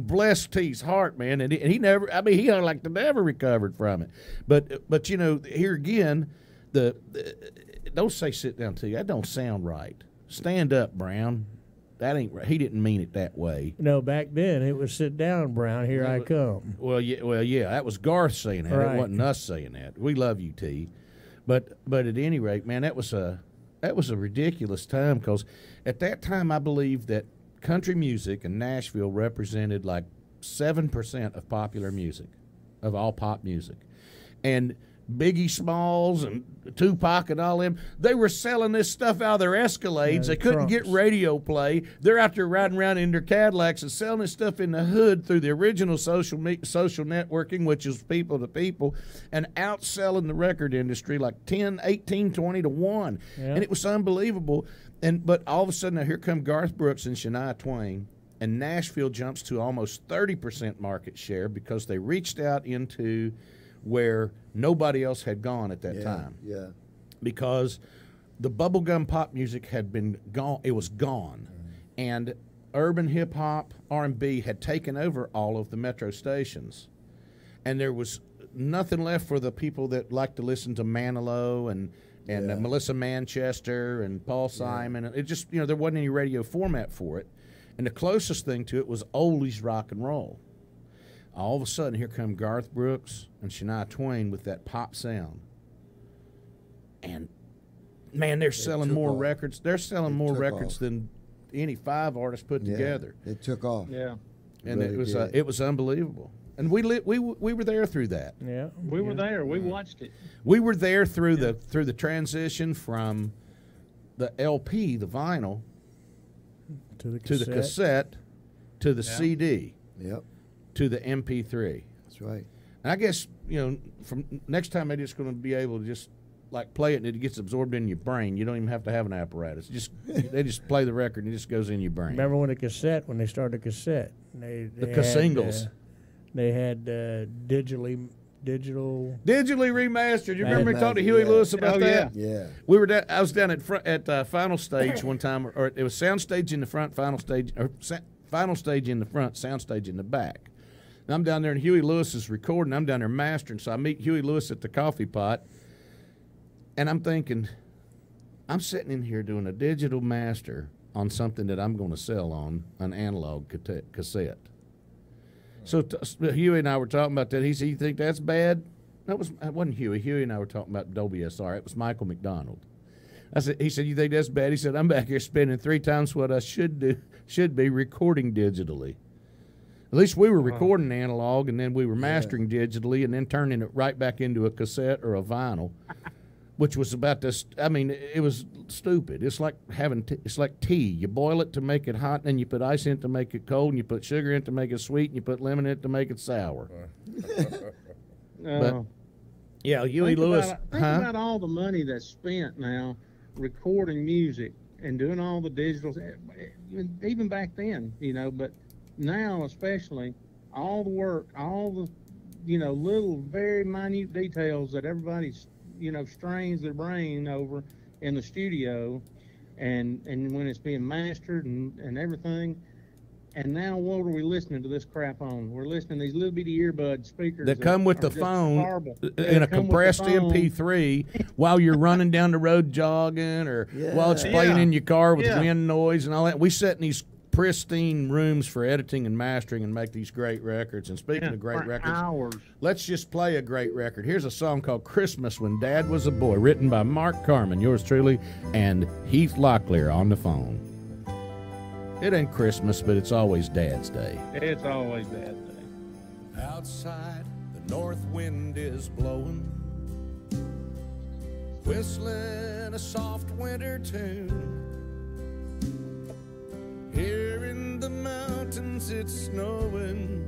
Bless T's heart, man, and he never. I mean, he like never recovered from it. But here again, don't say sit down, T. That don't sound right. Stand up, Brown. That ain't right. He didn't mean it that way. No, back then it was sit down, Brown. Here I come. Well, yeah. That was Garth saying that. Right. It wasn't us saying that. We love you, T. But at any rate, man, that was a ridiculous time because at that time I believe that country music in Nashville represented like 7% of popular music, of all pop music, and Biggie Smalls and Tupac and all them, they were selling this stuff out of their Escalades. Yeah, They couldn't get trunks. radio play. They're out there riding around in their Cadillacs and selling this stuff in the hood through the original social networking, which is people to people, and outselling the record industry like 10, 18, 20 to 1. Yeah. And it was unbelievable. But all of a sudden, now here come Garth Brooks and Shania Twain, and Nashville jumps to almost 30% market share because they reached out into where nobody else had gone at that time. Yeah. Because the bubblegum pop music had been gone. It was gone. And urban hip-hop, R&B had taken over all of the metro stations. And there was nothing left for the people that like to listen to Manilow and and Melissa Manchester and Paul Simon. It just, there wasn't any radio format for it. And the closest thing to it was oldies rock and roll. All of a sudden, here come Garth Brooks and Shania Twain with that pop sound. And, man, they're selling more records. They're selling more records than any 5 artists put together. It took off. Yeah. And it was unbelievable. And we were there through that. Yeah. We were there. We watched it. We were there through the transition from the LP, the vinyl, to the cassette, to the CD, to the MP3. That's right. And I guess, from next time they're just going to be able to just like play it and it gets absorbed in your brain. You don't even have to have an apparatus. They just play the record and it just goes in your brain. Remember when they started the cassette? The singles. They had digital remastered. You remember me talking to Huey Lewis about that? Yeah. We were I was down at Final Stage one time, or it was Sound Stage in the front, Final Stage in the front, Sound Stage in the back. And I'm down there and Huey Lewis is recording. I'm down there mastering, so I meet Huey Lewis at the coffee pot, and I'm thinking, I'm sitting in here doing a digital master on something that I'm going to sell on an analog cassette. So Huey and I were talking about that. He said, "You think that's bad?" No, it wasn't Huey. Huey and I were talking about Dolby SR. It was Michael McDonald. He said, "You think that's bad?" He said, "I'm back here spending 3 times what I should be recording digitally." At least we were recording analog, and then we were mastering digitally, and then turning it right back into a cassette or a vinyl, which was about this. I mean, it was stupid. It's like it's like tea. You boil it to make it hot, and then you put ice in it to make it cold, and you put sugar in it to make it sweet, and you put lemon in it to make it sour. But yeah, Huey Lewis. Think about all the money that's spent now recording music and doing all the digitals, even back then, but now especially, all the work, all the, little very minute details that everybody's, strains their brain over in the studio, and when it's being mastered and everything. And now what are we listening to this crap on? We're listening to these little bitty earbud speakers that come with the phone in a compressed phone. MP3 while you're running down the road jogging, or while it's playing in your car with wind noise and all that. We sit in these pristine rooms for editing and mastering and make these great records. And speaking of great records, let's just play a great record. Here's a song called Christmas When Dad Was a Boy, written by Mark Carman, yours truly, and Heath Locklear on the phone. It ain't Christmas, but it's always Dad's Day. It's always Dad's Day. Outside, the north wind is blowing, whistling a soft winter tune. Here in the mountains it's snowing,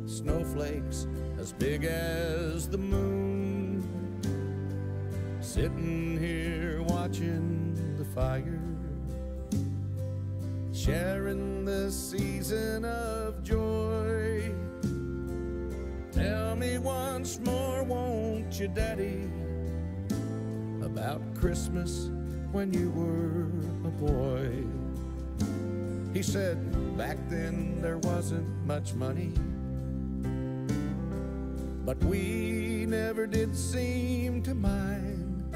snowflakes as big as the moon. Sitting here watching the fire, sharing the season of joy. Tell me once more, won't you, Daddy, about Christmas when you were a boy. He said, back then there wasn't much money, but we never did seem to mind.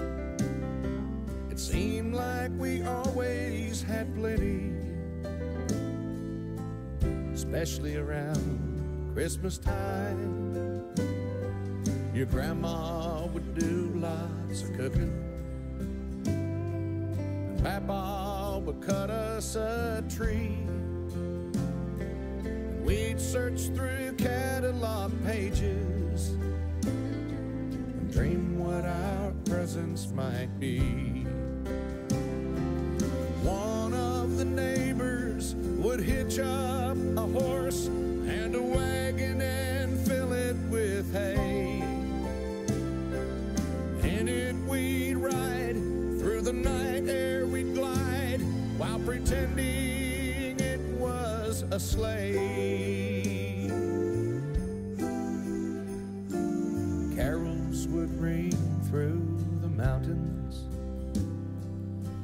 It seemed like we always had plenty, especially around Christmas time. Your grandma would do lots of cooking, and Papa would cut us a tree, and we'd search through catalog pages and dream what our presents might be. One of the neighbors would hitch up a horse and a wagon and fill it with hay. In it we'd ride through the night air, we'd glide while pretending it was a sleigh. Carols would ring through the mountains,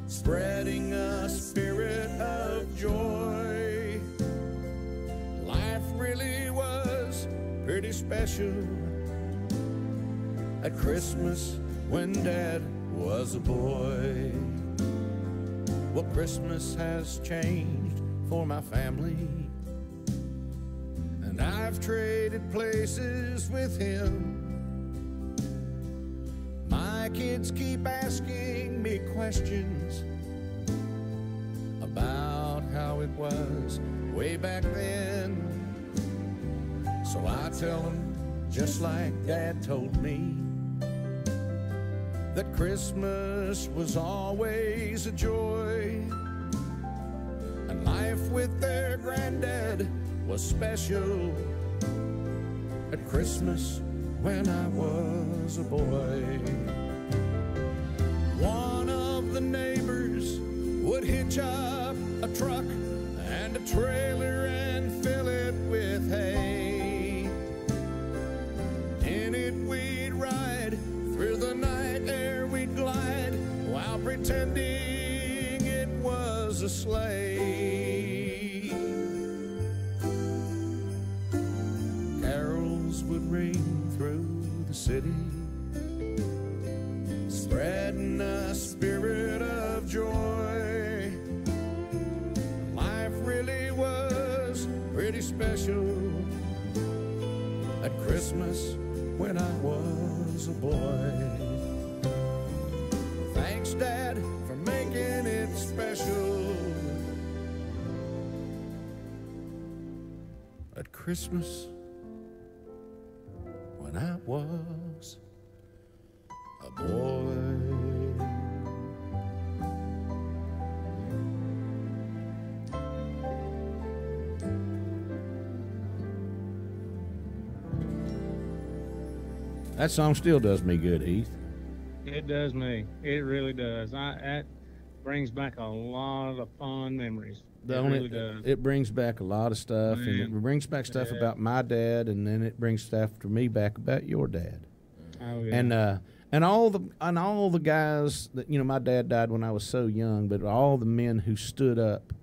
spreading a spirit of joy. Life really was pretty special at Christmas when Dad was a boy. Well, Christmas has changed for my family, and I've traded places with him. My kids keep asking me questions about how it was way back then. So I tell them, just like Dad told me, that Christmas was always a joy, and life with their granddad was special at Christmas when I was a boy. One of the neighbors would hitch up a truck and a trailer and fill it with hay. In it we'd ride through the night air, we'd glide while pretending it was a sleigh. Carols would ring through the city, spreading a spirit of joy. Life really was pretty special at Christmas when I was a boy. Thanks, Dad, for making it special at Christmas when I was a boy. That song still does me good, Heath. It does me. It really does. That brings back a lot of fond memories. Don't really it? does. It brings back a lot of stuff, and it brings back stuff about my dad, and then it brings stuff to me back about your dad. Oh yeah. And all the guys that, you know, my dad died when I was so young, but all the men who stood up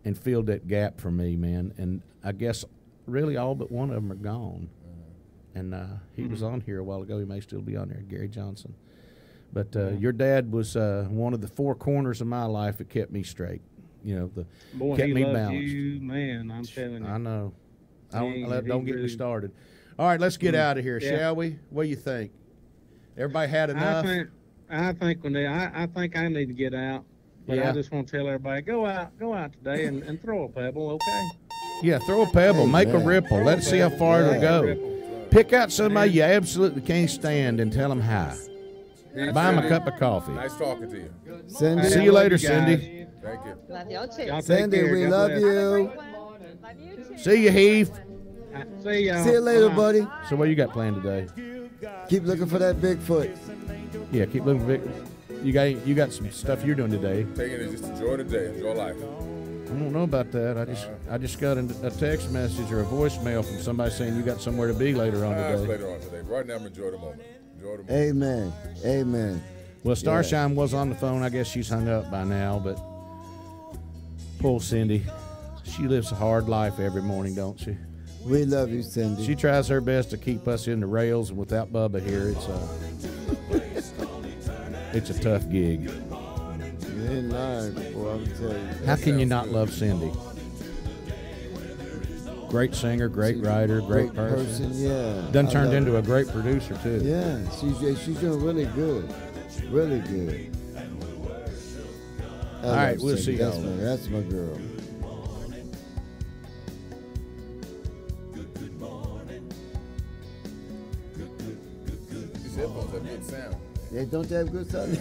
and filled that gap for me, man. And I guess really all but one of them are gone. And he was on here a while ago. He may still be on there, Gary Johnson. But your dad was one of the four corners of my life that kept me straight. You know, Boy, kept he me loved balanced. you, man. I'm telling you. I know. He Don't get me really- started. All right, let's get out of here, shall we? What do you think? Everybody had enough? I think I need to get out. But I just want to tell everybody, go out today and throw a pebble, okay? Yeah, throw a pebble, make a ripple. Let's see how far it'll go. Pick out somebody you absolutely can't stand and tell them hi. Buy them a cup of coffee. Nice talking to you. Cindy, See you later, Cindy. Thank you. Love y'all too. Y'all take Cindy, care. we God love bless. you. Love you too. See you, Heath. See y'all. See you later, Bye. buddy. So what you got planned today? Keep looking for that Bigfoot. Yeah, keep looking for it. You got some stuff you're doing today. Taking it, just enjoy the day, enjoy life. I don't know about that. I just got a text message or a voicemail from somebody saying you got somewhere to be later on It's today. later on today. Right now, I'm enjoying the moment. Enjoy the moment. Amen. Amen. Well, Starshine was on the phone. I guess she's hung up by now, but poor Cindy. She lives a hard life every morning, don't she? We love you, Cindy. She tries her best to keep us in the rails, and without Bubba here, it's a tough gig. You ain't lying, boy, I'm telling you. How can you not love Cindy? Great singer, great writer, great person. Yeah. Done I turned love into her. a great producer too. Yeah, she's doing really good. Really good. All right, we'll see That's y'all. that's my girl. These headphones have good sound. Yeah, don't they have good sound?